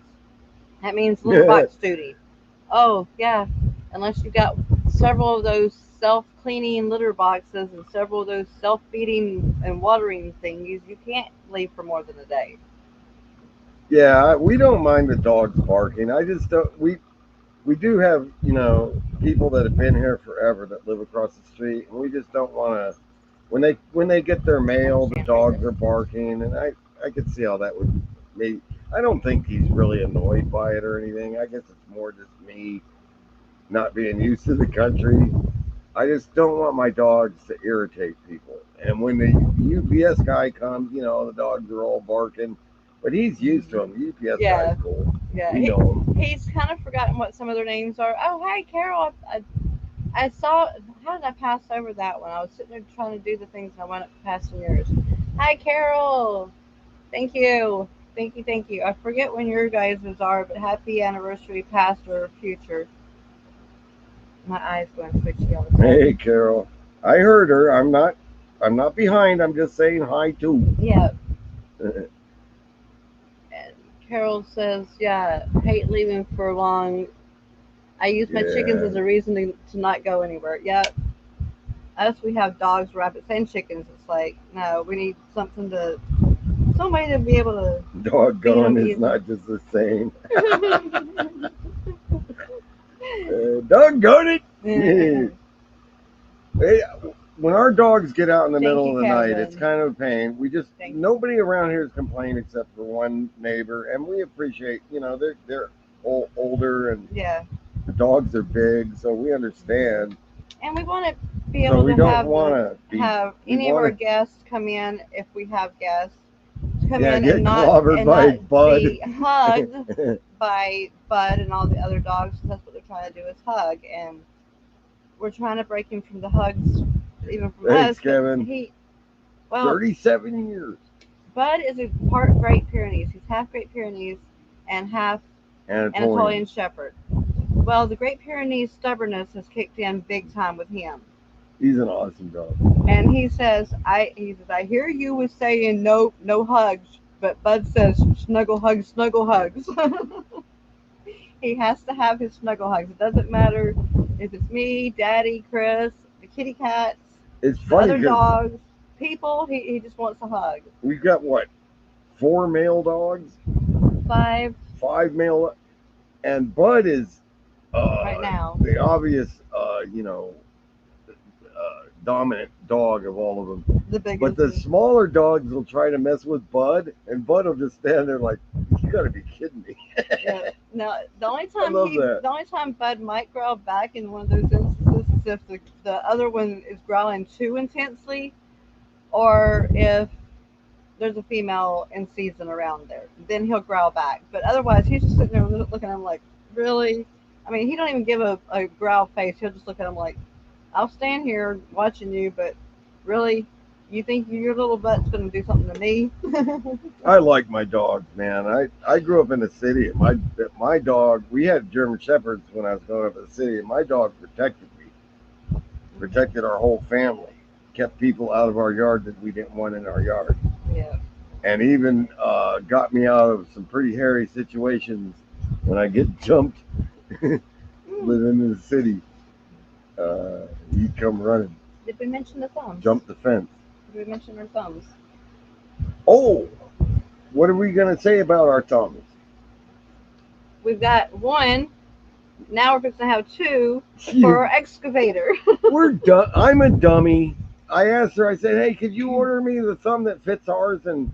that means litter box duty. Oh, yeah. Unless you got several of those self-cleaning litter boxes and several of those self-feeding and watering thingies, you can't leave for more than a day. Yeah, we don't mind the dogs barking. I just don't. We do have people that have been here forever that live across the street, and we just don't want to. When they get their mail, the dogs are barking, and I could see how that would maybe. I don't think he's really annoyed by it or anything. I guess it's more just me not being used to the country. I just don't want my dogs to irritate people. And when the UPS guy comes, the dogs are all barking, but he's used to them. The UPS Yeah. guy's cool. Yeah, We know him. he's kind of forgotten what some of their names are. Oh, hi, Carol. I saw. How did I pass over that one? I was sitting there trying to do the things and I wound up passing yours. Hi, Carol. Thank you. Thank you. Thank you. I forget when your guys' are, but happy anniversary, past or future. My eyes going twitchy all the time. Hey, Carol. I heard her. I'm not behind. I'm just saying hi too. Yeah. And Carol says, yeah, hate leaving for long. I use my chickens Yeah. as a reason to not go anywhere. Yeah, us, we have dogs, rabbits, and chickens. It's like, no, we need somebody to be able to Doggone Feed 'em is easy. not just the same. Doggone it. Yeah. Hey, when our dogs get out in the Thank middle you, of the night, Kevin. it's kind of a pain. Thank you. Nobody around here has complained except for one neighbor, and we appreciate. They're older and Yeah, the dogs are big, so we understand. and we want to be So able we to don't want to be. have We any of our want guests come in if we have guests to come Yeah, in get and not clobbered by not Bud. be hugged by Bud and all the other dogs. That's what they're trying to do is hug, and we're trying to break him from the hugs, even from Thanks, us. But Kevin. well, 37 years. Bud is a part Great Pyrenees. He's half Great Pyrenees and half Anatolian. Anatolian Shepherd. Well, the Great Pyrenees stubbornness has kicked in big time with him. He's an awesome dog. And I hear you was saying no hugs, but Bud says snuggle hugs, snuggle hugs. He has to have his snuggle hugs. It doesn't matter if it's me, Daddy, Chris, the kitty cats, It's the funny other because dogs, people. He just wants a hug. we've got what, 4 male dogs, 5 5 male, and Bud is right now. the obvious, dominant dog of all of them. The But biggest. the smaller dogs will try to mess with Bud, and Bud will just stand there like, "You got to be kidding me!" Yeah. Now the only I time love that. the only time Bud might growl back in one of those instances is if the other one is growling too intensely, or if there's a female in season around there. Then he'll growl back. But otherwise, he's just sitting there looking at him like, really? I mean, he don't even give a growl face. He'll just look at him like, I'll stand here watching you, but really, you think your little butt's going to do something to me? I like my dogs, man. I grew up in the city, and my dog. We had German shepherds when I was growing up in the city, and my dog protected me, protected our whole family, kept people out of our yard that we didn't want in our yard, Yeah. and even got me out of some pretty hairy situations when I get jumped living in the city. He'd come running, Did we mention the thumbs? jump the fence. Did we mention our thumbs? Oh, what are we gonna say about our thumbs? We've got one. Now we're going to have two for our excavator. We're I'm a dummy. I asked her. I said, "Hey, could you order me the thumb that fits ours?" And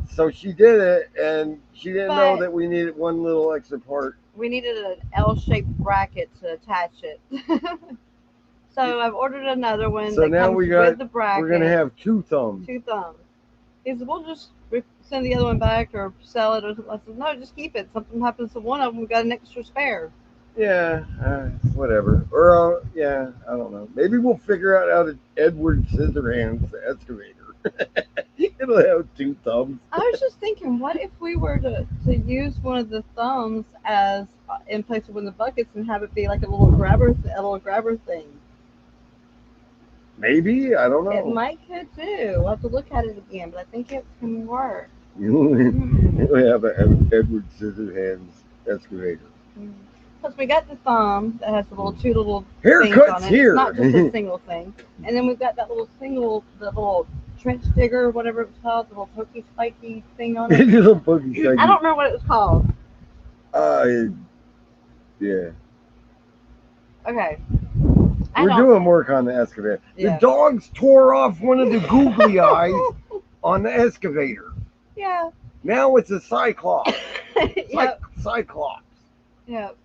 so she did it, and she didn't know But that we needed one little extra part. we needed an L-shaped bracket to attach it. So I've ordered another one So that now comes with the bracket. we're gonna have 2 thumbs. Two thumbs. He said, we'll just send the other one back or sell it or something. I said, no, just keep it. Something happens to one of them, we got an extra spare. Yeah, whatever. Or yeah, I don't know. Maybe we'll figure out how to Edward Scissorhands the excavator. It'll have 2 thumbs. I was just thinking, what if we were to use one of the thumbs as in place of one of the buckets and have it be like a little grabber thing? Maybe, I don't It know. might could too. We'll have to look at it again, but I think it can work. You'll have an Edward Scissorhands excavator. Plus, we got the thumb that has the little two little things Haircuts on it. here. It's not just a single thing. And then we've got that the little trench digger, whatever it's called, the little pokey spiky thing on it. Little pokey I don't remember what it was called. Yeah. Okay. We're doing work on the excavator. Yeah. The dogs tore off one of the googly eyes on the excavator. Yeah. Now it's a cyclops. Yep. Cyclops. Yep.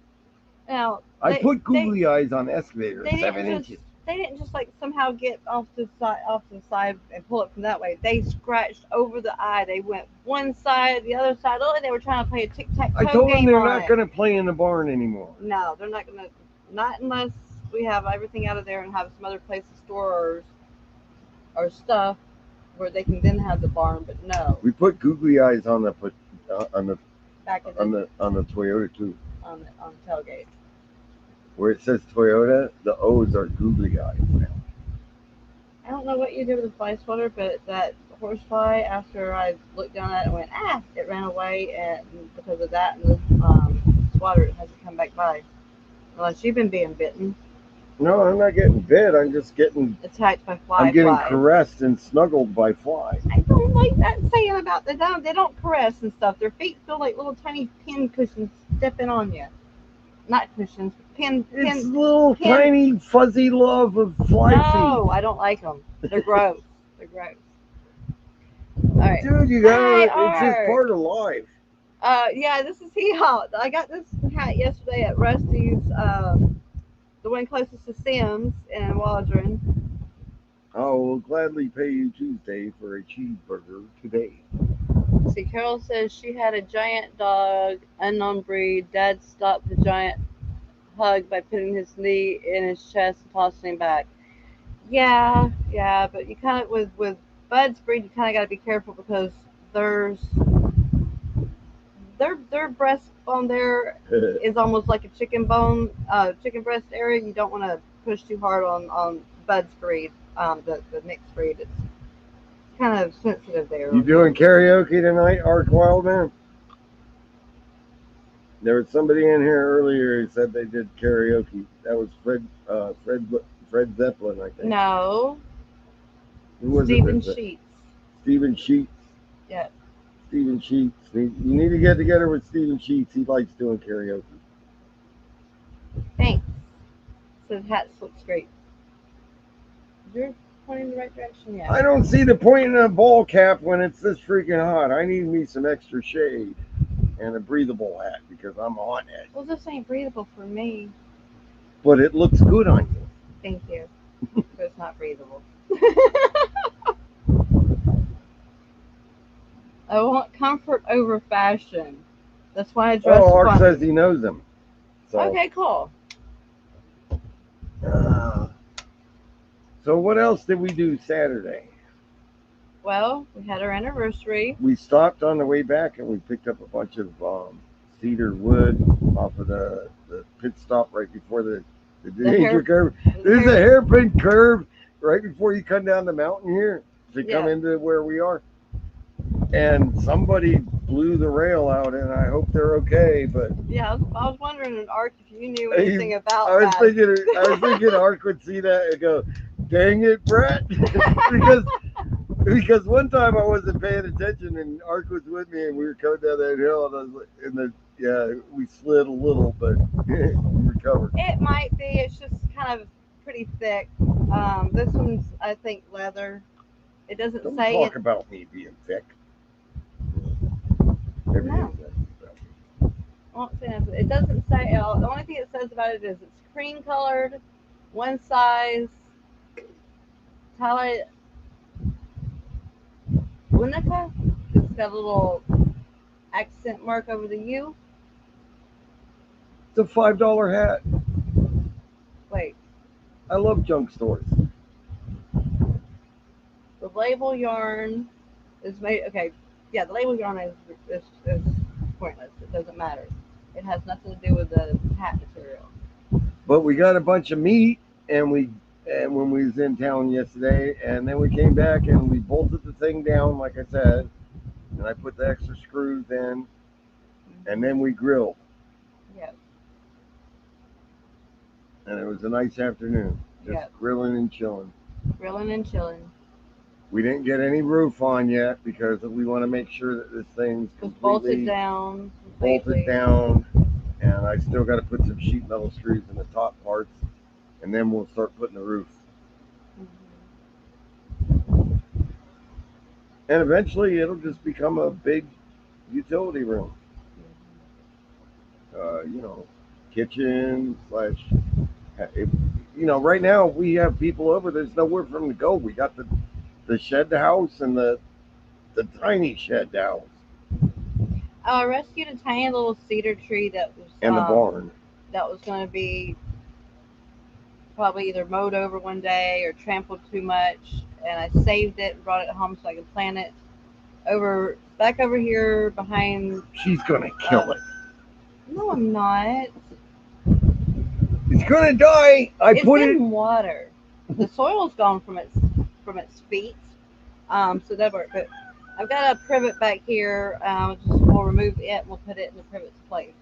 Now I put googly eyes on the excavator. They 7 didn't inches. they didn't just like somehow get off the side and pull it from that way. They scratched over the eye. They went one side, the other side. Oh, they were trying to play a tic-tac-toe game. I told them they're not going to play in the barn anymore. No, they're not going to. Not unless we have everything out of there and have some other place to store our stuff where they can then have the barn. But no. We put googly eyes on the back of on the Toyota too. On the tailgate. Where it says Toyota, the O's are googly eyes now. I don't know what you did with the fly swatter, but that horsefly, after I looked down at it and went, it ran away, and because of that and the swatter, it hasn't come back by. Unless you've been being bitten. No, I'm not getting bit. I'm just getting attacked by flies. I'm getting caressed and snuggled by flies. I don't like that saying about the dog. They don't caress and stuff. Their feet feel like little tiny pin cushions stepping on you. Not cushions, It's little tiny fuzzy love of fly feet. No, I don't like them. They're gross. They're gross. All right. Dude, you got it's just part of life. Yeah, this is I got this hat yesterday at Rusty's, the one closest to Sims in Waldron. I will gladly pay you Tuesday for a cheeseburger today. See, Carol says she had a giant dog, unknown breed. Dad stopped the giant hug by putting his knee in his chest and tossing him back. Yeah, but you kind of with Bud's breed, you kind of got to be careful because their breastbone there is almost like a chicken breast area. You don't want to push too hard on Bud's breed, the mixed breed. It's kind of sensitive there. You doing karaoke tonight, Arch Wildman? There was somebody in here earlier who said they did karaoke. That was Fred Zeppelin, I think. No, Who was Stephen it? Sheets. Stephen Sheets. Yeah, Stephen Sheets. You need to get together with Stephen Sheets. He likes doing karaoke. thanks. So the hat looks great. You're pointing in the right direction, yeah. I don't see the point in a ball cap when it's this freaking hot. I need me some extra shade and a breathable hat because I'm a hothead. Well, this ain't breathable for me. But it looks good on you. Thank you. But it's not breathable. I want comfort over fashion. That's why I dress Oh, Art funny. says he knows them. So, Okay, cool. uh, so what else did we do Saturday? Well, we had our anniversary. We stopped on the way back and we picked up a bunch of cedar wood off of the pit stop right before the danger curve. There's a hairpin curve right before you come down the mountain here to come into where we are. And somebody blew the rail out, and I hope they're okay. But yeah, I was wondering, Ark, if you knew anything about I was that. thinking Ark would see that and go, "Dang it, Brett," because one time I wasn't paying attention, and Ark was with me, and we were coming down that hill, and I was we slid a little, but we recovered. It might be. It's just kind of pretty thick. This one's, I think, leather. It doesn't Don't say talk it. about me being thick. No. Everything's I won't say nothing. It doesn't say. The only thing it says about it is it's cream colored, one size. Tala Unica. It's got a little accent mark over the U. It's a $5 hat. Wait, I love junk stores. the label yarn is made. Okay, yeah, the label yarn is pointless. It doesn't matter. It has nothing to do with the hat material. But we got a bunch of meat, and when we was in town yesterday, and then we came back and we bolted the thing down, like I said, and I put the extra screws in, and then we grilled, Yep. and it was a nice afternoon, just Yep. grilling and chilling. Grilling and chilling. We didn't get any roof on yet because we want to make sure that this thing's Was completely bolted down. bolted down, and I still got to put some sheet metal screws in the top parts, and then we'll start putting the roof. Mm-hmm. And eventually it'll just become a big utility room. Kitchen slash. Right now we have people over. There's nowhere for them to go. We got the shed house and the tiny shed house I rescued a tiny little cedar tree that was and the barn. that was going to be probably either mowed over one day or trampled too much, and I saved it and brought it home so I could plant it back over here behind. She's gonna kill it. No, I'm not. It's gonna die. It's in water. The soil's gone from its feet. So that worked. But I've got a privet back here. We'll remove it and we'll put it in the privet's place.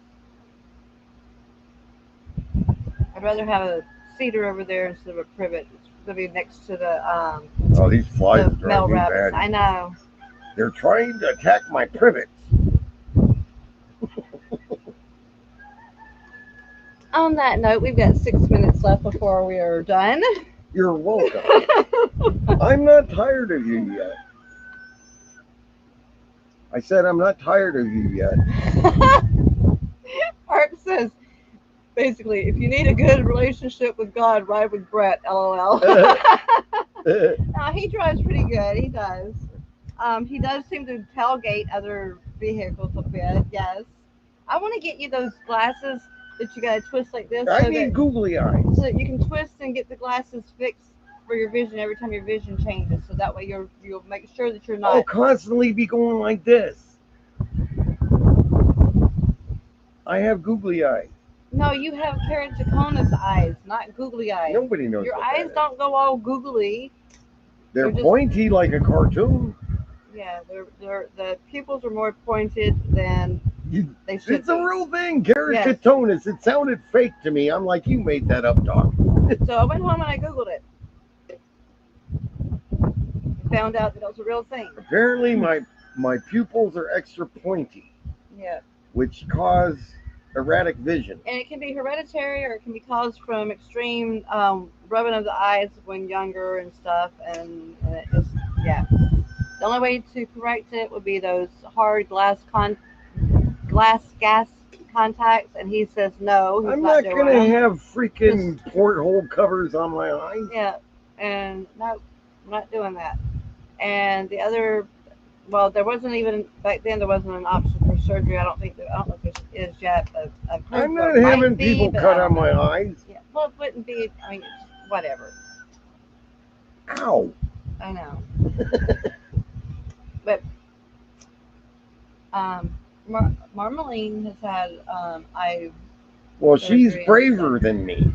I'd rather have a cedar over there instead of a privet. It's gonna be next to the these flies the male drive me rabbits. bad. I know. They're trying to attack my privets. On that note, we've got 6 minutes left before we are done. You're welcome. I'm not tired of you yet. I said I'm not tired of you yet. Art says, basically, if you need a good relationship with God, ride with Brett, LOL. No, he drives pretty good. He does. He does seem to tailgate other vehicles a bit, yes. I want to get you those glasses that you got to twist like this. I need googly eyes. So that you can twist and get the glasses fixed for your vision every time your vision changes. So that way you'll make sure that you're not. I'll constantly be going like this. I have googly eyes. No, you have keratoconus eyes, not googly eyes. Nobody knows. Your eyes don't go all googly. They're pointy like a cartoon. Yeah, the pupils are more pointed than they should. It's a real thing, keratoconus. It sounded fake to me. I'm like, you made that up, Doc. So I went home and I Googled it. Found out that it was a real thing. Apparently, my pupils are extra pointy, Yeah. which cause erratic vision. And it can be hereditary or it can be caused from extreme rubbing of the eyes when younger and stuff. And it just, yeah. The only way to correct it would be those hard glass gas contacts. And he says no, he's I'm not not doing gonna them. have Just freaking porthole covers on my eyes. yeah, and no, I'm not doing that. And the other, well, there wasn't even back then. There wasn't an option for surgery. I don't know if there is yet, but I've heard I'm there not might having be, people but I cut don't on my know. eyes. Yeah, well, it wouldn't be. I mean, it's whatever. Ow. I know, but um, Marmalene has had eye Well, she's surgery and stuff. braver than me.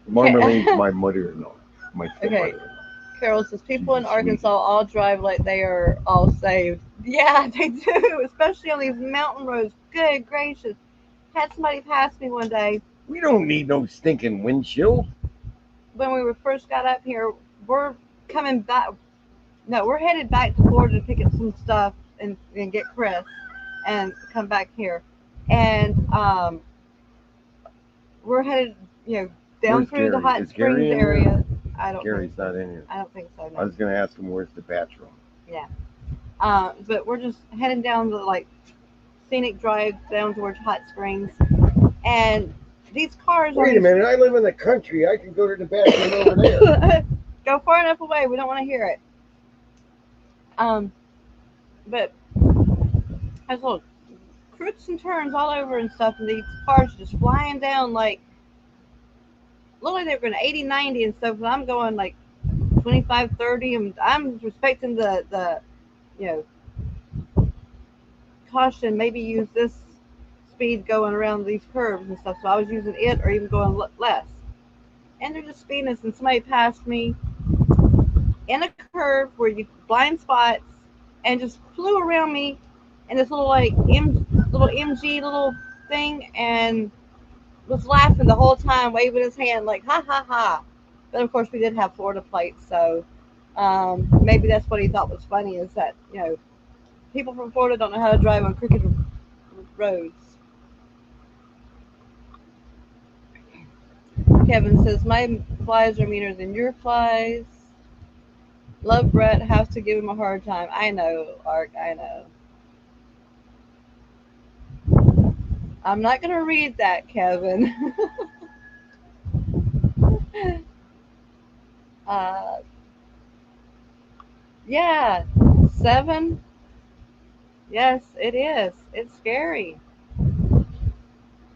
Marmalene's my mother-in-law, my Okay, stepmother-in-law. Carol says She's people a in sweetie. Arkansas all drive like they are all saved. Yeah, they do, especially on these mountain roads. Good gracious. Had somebody pass me one day We don't need no stinking windshield. when we were first got up here. We're coming back. No, we're headed back to Florida to pick up some stuff and get Chris and come back here. And we're headed, down Where's through the Gary? Hot Is Gary Springs in here? area. I don't think Gary's so. not in here. I don't think so. I No. was gonna ask him where's the bathroom. Yeah. But we're just heading down the scenic drive down towards Hot Springs, and these cars on Wait a these minute, I live in the country. I can go to the bathroom over there. go far enough away. We don't want to hear it. Um, but there's little crooks and turns all over and stuff, and these cars are just flying down literally they're going 80, 90 and stuff, and I'm going 25, 30, and I'm respecting the you know caution. Maybe use this speed going around these curves and stuff. So I was using it or even going less. And they're just speeding us, and somebody passed me in a curve where you blind spots and just flew around me in this little MG little thing and was laughing the whole time, waving his hand like ha ha ha. But of course we did have Florida plates, so maybe that's what he thought was funny is that people from Florida don't know how to drive on crooked roads. Kevin says my flies are meaner than your flies. Love Brett, have to give him a hard time. I know, Ark, I know. I'm not gonna read that, Kevin. uh, yeah, 7. Yes, it is. It's scary.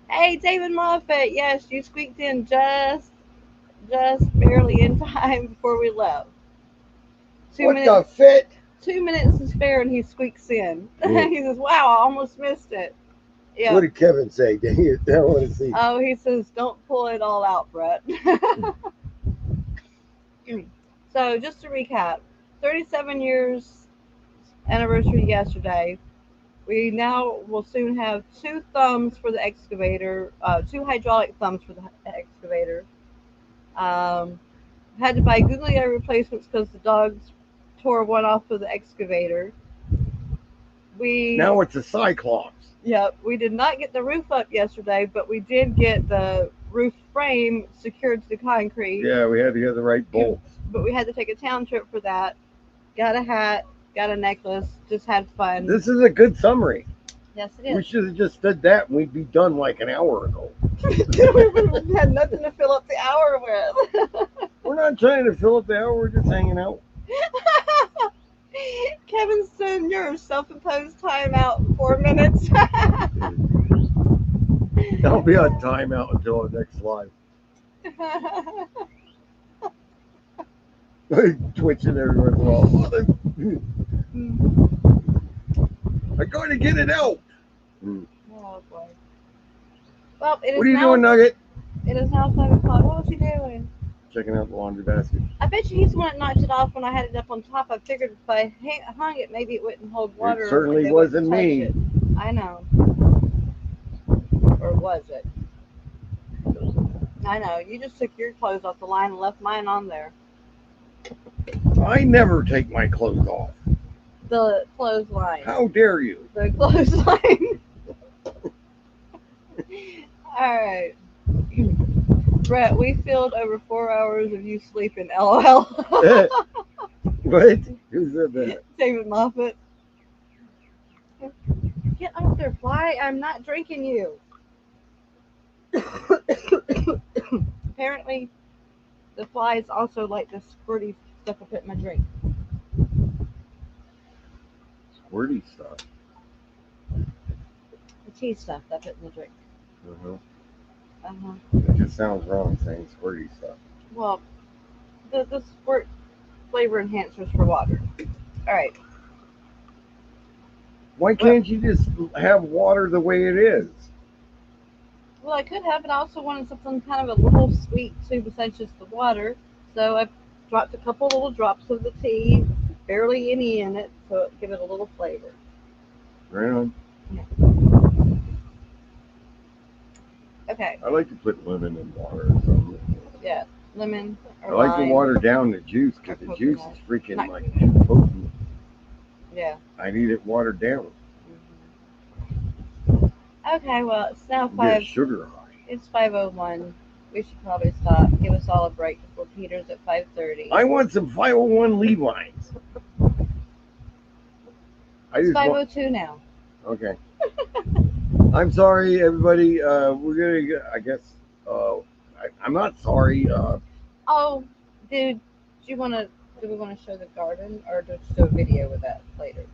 Hey, David Moffat. Yes, you squeaked in just barely in time before we left. Two What minutes, the fit? 2 minutes to spare, and he squeaks in. What He says, "Wow, I almost missed it." Yeah. did Kevin say? I want to see. Oh, he says, "Don't pull it all out, Brett." So, just to recap, 37 years anniversary yesterday. We now will soon have two thumbs for the excavator, two hydraulic thumbs for the excavator. Um, Had to buy googly eye replacements because the dogs tore one off of the excavator. We Now it's a cyclops. Yep, we did not get the roof up yesterday, but we did get the roof frame secured to the concrete. Yeah, we had to get the right bolts. But we had to take a town trip for that. Got a hat, got a necklace, just had fun. This is a good summary. Yes, it We is. should have just said that and we'd be done like an hour ago. We had nothing to fill up the hour with. We're not trying to fill up the hour, we're just hanging out. Kevin said your self-imposed timeout in 4 minutes. I'll be on timeout until our next live. Twitching every once in a while. I'm going to get it out. Oh boy. Well, it is What are you now. doing, Nugget? It is now 7 o'clock. What was he doing? Checking out the laundry basket. I bet you he's the one that knocked it off when I had it up on top. I figured if I hung it, maybe it wouldn't hold water. It certainly they wasn't wouldn't me. touch it. I know. Or was it? I know. You just took your clothes off the line and left mine on there. I never take my clothes off. The clothesline. How dare you? The clothesline. Alright. Brett, we filled over 4 hours of you sleeping. LOL. What? Who said that? David Moffat. Get off there, fly. I'm not drinking you. Apparently, the flies also like the squirty stuff I put in my drink. Squirty stuff. The tea stuff that I put in the drink. It just sounds wrong saying squirty stuff. Well, the squirt flavor enhancers for water. Alright. Why can't you just have water the way it is? Well, I could have, but I also wanted something kind of a little sweet too, besides just the water. So I dropped a couple little drops of the tea, barely any in it, so it give it a little flavor. Right on. Yeah. Okay. I like to put lemon in water or something. Yeah, lemon. I like to water down the juice because the juice is freaking Not like too potent. Yeah. I need it watered down. Okay, well it's now Get 5. sugar high. It's 5:01. We should probably stop. Give us all a break before Peter's at 5:30. I want some 501 lead lines. It's 5:02 now. Okay. I'm sorry, everybody. We're gonna. I guess. I'm not sorry. Oh, dude, do we want to show the garden or just do a video with that later?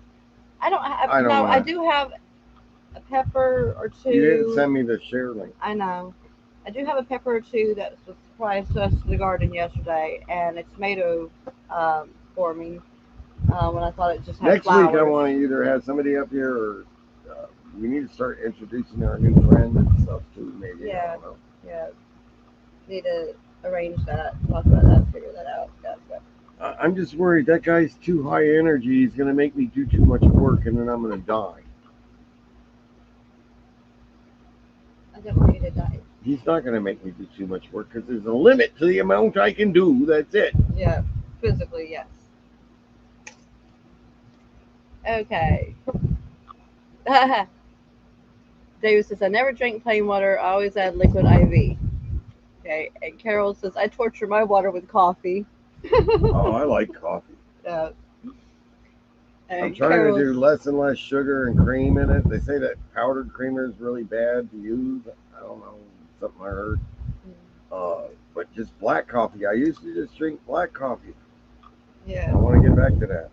I don't have. I don't no, wanna. I do have a pepper or two. You didn't send me the share link. I know. I do have a pepper or two that was surprised to us to the garden yesterday, and a tomato forming when I thought it just had Next flowers. week, I want to either have somebody up here or we need to start introducing our new friend and stuff too. Maybe. Yeah. I don't know. Yeah. Need to arrange that. Talk about that. Figure that out. Gotcha. I'm just worried that guy's too high energy. He's gonna make me do too much work, and then I'm gonna die. I don't want you to die. He's not gonna make me do too much work because there's a limit to the amount I can do. That's it. Yeah. Physically, yes. Okay. David says, I never drink plain water. I always add liquid IV. Okay. And Carol says, I torture my water with coffee. Oh, I like coffee. I'm trying to do less and less sugar and cream in it. They say that powdered creamer is really bad to use. I don't know, something I heard. But just black coffee. I used to just drink black coffee. Yeah. I want to get back to that.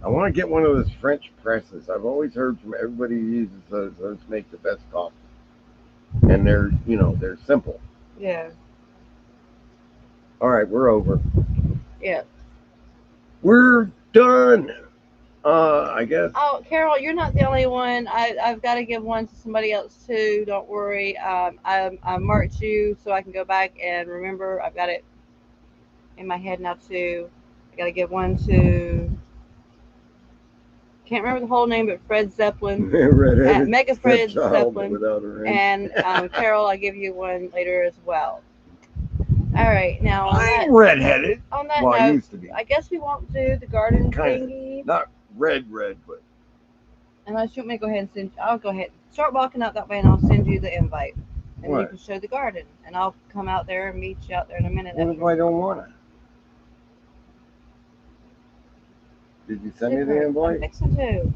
I want to get one of those French presses. I've always heard from everybody who uses those make the best coffee. And they're simple. Yeah. All right, we're over. Yeah. We're done. I guess. Oh, Carol, you're not the only one. I've got to give one to somebody else too. Don't worry. I marked you so I can go back and remember. I've got it in my head now too. I got to give one to. Can't remember the whole name, but Fred Zeppelin. Mega Fred Zeppelin. And Carol, I'll give you one later as well. All right, now I'm redheaded. On that well, note, I used to be. I guess we won't do the garden Kinda. thingy. Not red, but. Unless you want me to go ahead and send. I'll go ahead. Start walking out that way, and I'll send you the invite, and What? you can show the garden, and I'll come out there and meet you out there in a minute. What if I don't want to? Did you send me the I'm invite? fixing to.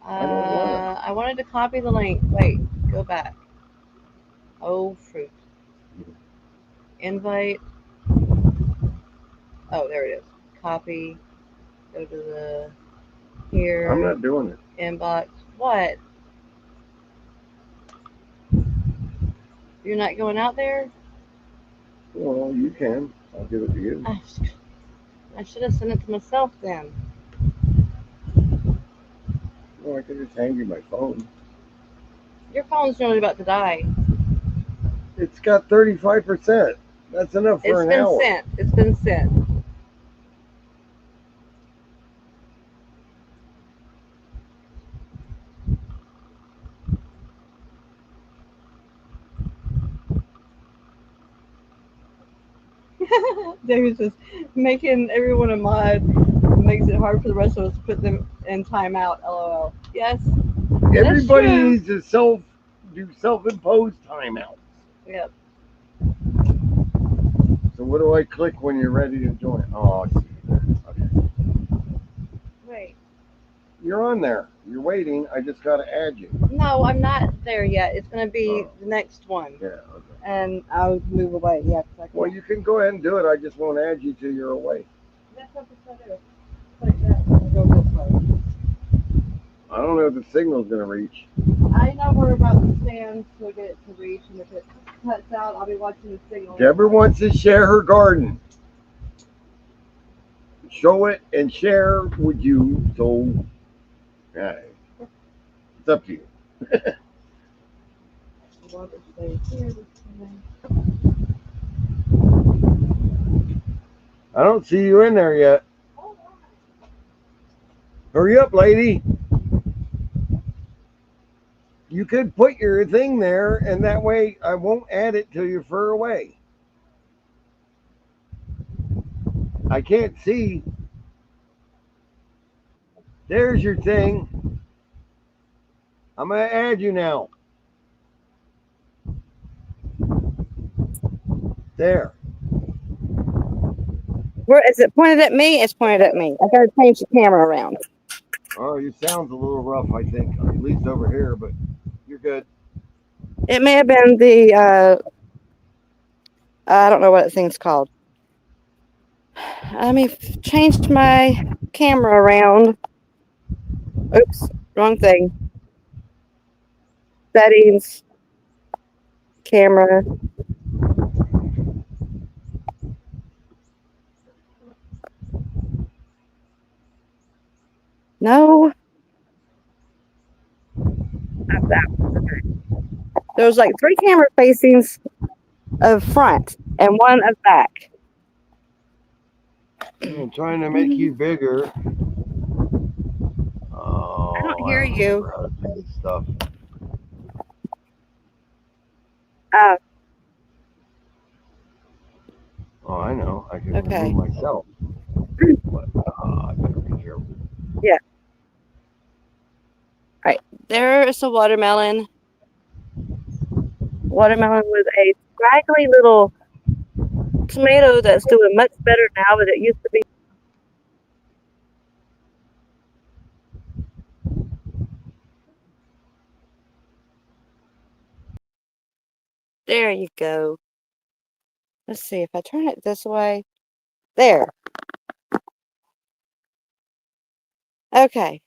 I don't want I wanted to copy the link. Wait, go back. Oh, fruit. Invite. Oh, there it is. Copy. Go to the here. I'm not doing it. Inbox. What? You're not going out there? Well, you can. I'll give it to you. I should have sent it to myself then. Well, I could just hand you my phone. Your phone's nearly about to die. It's got 35%. That's enough for an hour. It's been sent. David's just making everyone a mod makes it hard for the rest of us to put them in timeout. LOL. Yes, that's Everybody true. needs to do self-imposed timeouts. Yep. So what do I click when you're ready to join? Oh, I see. Okay. Wait. You're on there. You're waiting. I just got to add you. No, I'm not there yet. It's gonna be Oh, the next one, yeah. Okay. and I'll move away. Yeah, 'cause I Well, can't. you can go ahead and do it. I just won't add you till you're away. That's what it's gonna do. Like that. Go this way. I don't know if the signal's gonna reach. I know we're about to stand to get it to reach, and if it cuts out, I'll be watching the signal. Deborah wants to share her garden. Show it and share with you. So, yeah, it's up to you. Water stays here. I don't see you in there yet. Hurry up, lady. You could put your thing there, and that way I won't add it till you're far away. I can't see. There's your thing. I'm gonna add you now. There. Where is it pointed at me? It's pointed at me. I gotta change the camera around. Oh, your sound's a little rough, I think, at least over here, but you're good. It may have been the I don't know what that thing's called. Let me change my camera around. Oops, wrong thing. Settings, camera. No, not that. There's like three camera facings of front and one of back. I'm trying to make you bigger. I don't Oh, I hear don't you. remember how to do this stuff. Oh, Oh, I know. I can remove okay. myself, but I better be careful. Yeah. All right. There is a watermelon. Watermelon with a scraggly little tomato that's doing much better now than it used to be. There you go. Let's see if I turn it this way. There. Okay.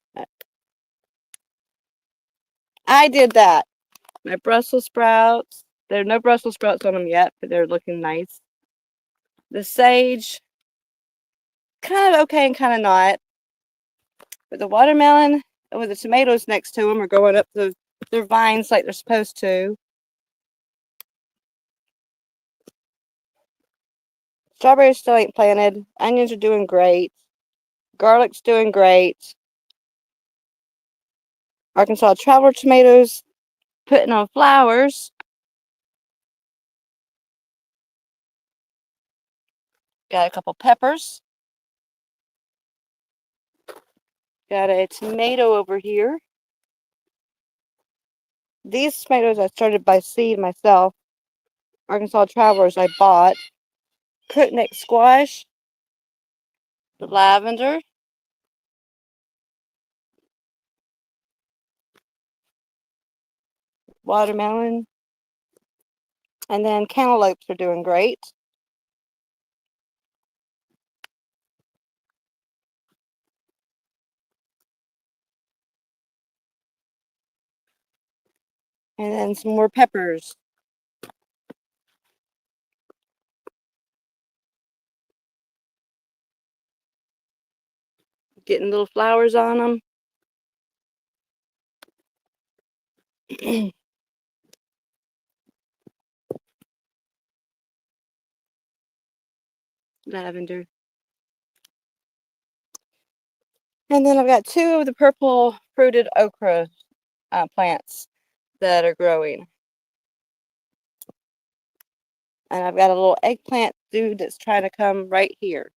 I did that. My Brussels sprouts. There are no Brussels sprouts on them yet, but they're looking nice. The sage, kind of okay and kind of not. But the watermelon with the tomatoes next to them are going up their vines like they're supposed to. Strawberries still ain't planted. Onions are doing great. Garlic's doing great. Arkansas traveler tomatoes putting on flowers. Got a couple peppers. Got a tomato over here. These tomatoes I started by seed myself. Arkansas travelers I bought. Picnic squash. The lavender. Watermelon. And then cantaloupes are doing great. And then some more peppers. Getting little flowers on them. Lavender. And then I've got two of the purple fruited okra plants that are growing. And I've got a little eggplant dude that's trying to come right here.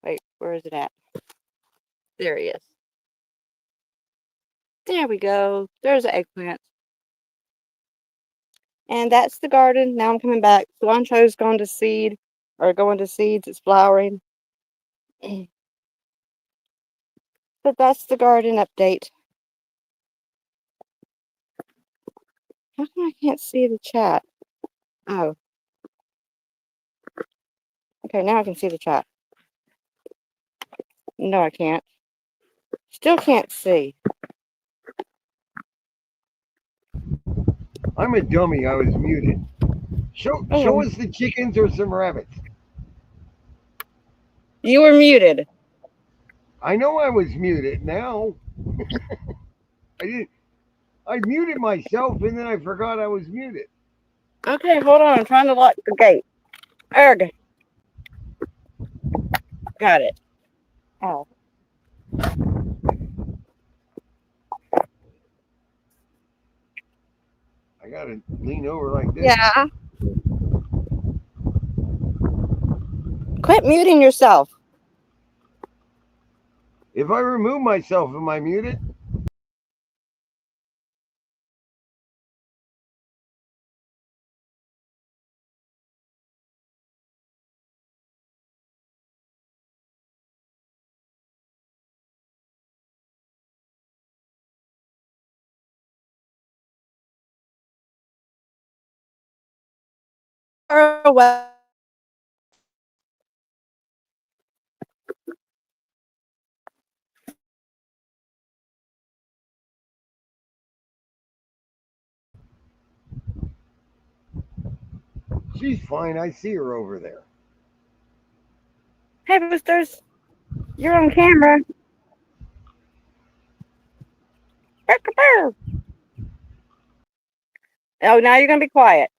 Wait, where is it at? There he is. There we go. There's an eggplant. And that's the garden. Now I'm coming back. Cilantro's gone to seed, or going to seeds. It's flowering. But that's the garden update. How come I can't see the chat? Oh. Okay, now I can see the chat. No, I can't. Still can't see. I'm a dummy. I was muted. Show us the chickens or some rabbits. You were muted. I know I was muted. Now I muted myself and then I forgot I was muted. Okay, hold on. I'm trying to lock the gate. Erg. Got it. Oh. I gotta lean over like this. Yeah. Quit muting yourself. If I remove myself, am I muted? Well. She's fine. I see her over there. Hey, Boosters. You're on camera. Oh, now you're going to be quiet.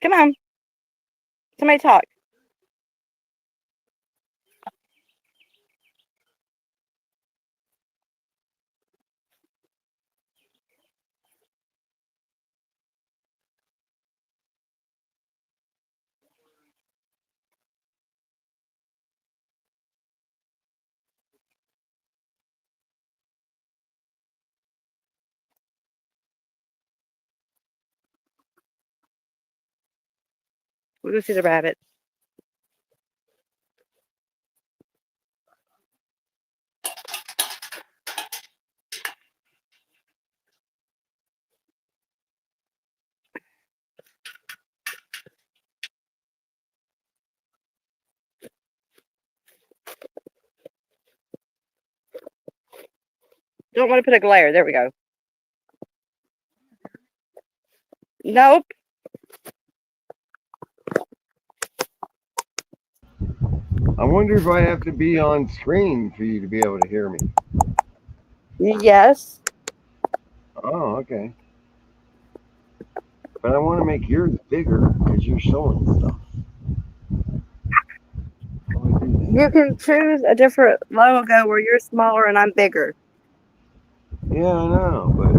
Come on. Somebody talk. We'll go see the rabbit. Don't want to put a glare. There we go. Nope. I wonder if I have to be on screen for you to be able to hear me. Yes. Oh, okay. But I want to make yours bigger because you're showing stuff. You can choose a different logo where you're smaller and I'm bigger. Yeah, I know, but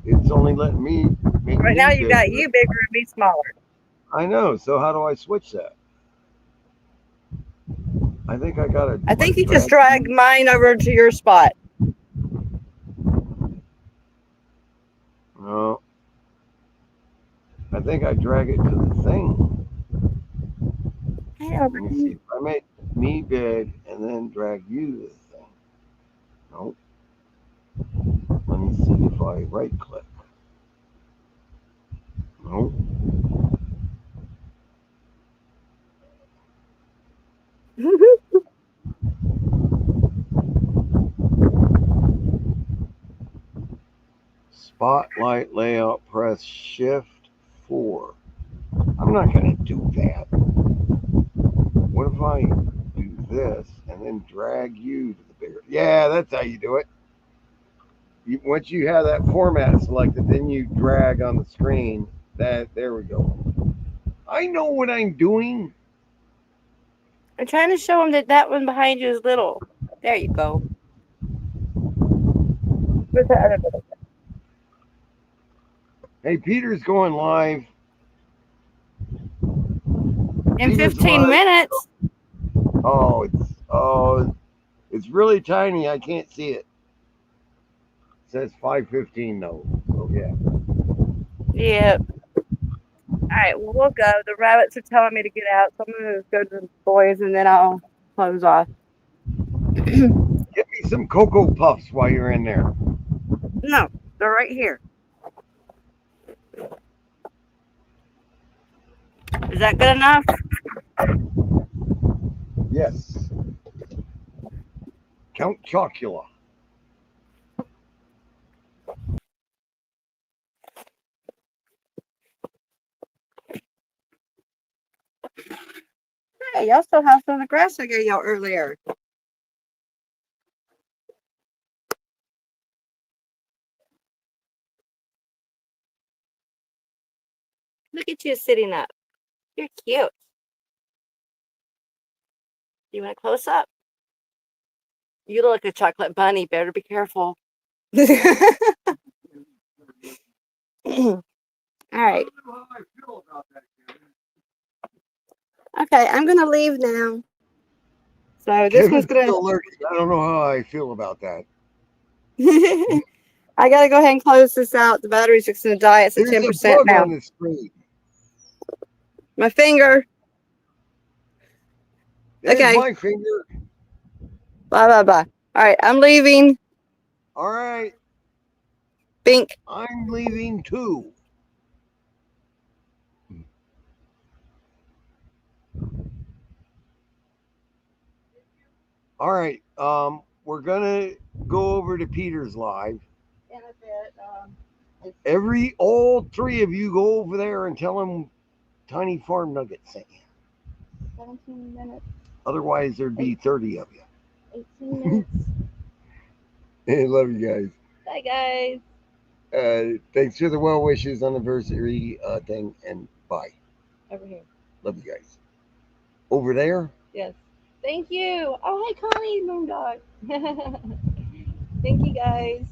it's only letting me make Right me now, you bigger. got you bigger and me smaller. I know. So how do I switch that? I think I gotta. I think you just drag mine over to your spot. No. I think I drag it to the thing. Let me see. If I make me big and then drag you to the thing. Nope. Let me see if I right click. Nope. Spotlight layout, press shift 4. I'm not going to do that. What if I do this and then drag you to the bigger? Yeah, that's how you do it. Once you have that format selected, then you drag on the screen. There we go. I know what I'm doing. I'm trying to show him that that one behind you is little. There you go. Where's the other little? Hey, Peter's going live. In Peter's 15 what? minutes. It's really tiny. I can't see it. It says 5:15 though. So yeah. Yep. All right, well, we'll go. The rabbits are telling me to get out, so I'm going to go to the boys and then I'll close off. Get me some Cocoa Puffs while you're in there. No, they're right here. Is that good enough? Yes. Count Chocula. Hey, y'all still have some of the grass I gave y'all earlier. Look at you sitting up. You're cute. You want a close up? You look like a chocolate bunny. Better be careful. All right. Okay, I'm gonna leave now. So this one's Kevin's gonna. still lurking. I don't know how I feel about that. I gotta go ahead and close this out. The battery's just gonna die. It's at There's a 10% bug now. on the screen. My finger. There's Okay. my finger. Bye bye bye. All right, I'm leaving. All right. Bink. I'm leaving too. All right. We're gonna go over to Peter's live. In a bit. All three of you go over there and tell him Tiny Farm Nuggets sent you. 17 minutes. Otherwise, there'd be 30 of you. 18 minutes. Hey, love you guys. Bye, guys. Thanks for the well wishes anniversary thing, and bye. Over here. Love you guys. Over there. Yes. Thank you. Oh, hi, Connie, Moondog. Thank you, guys.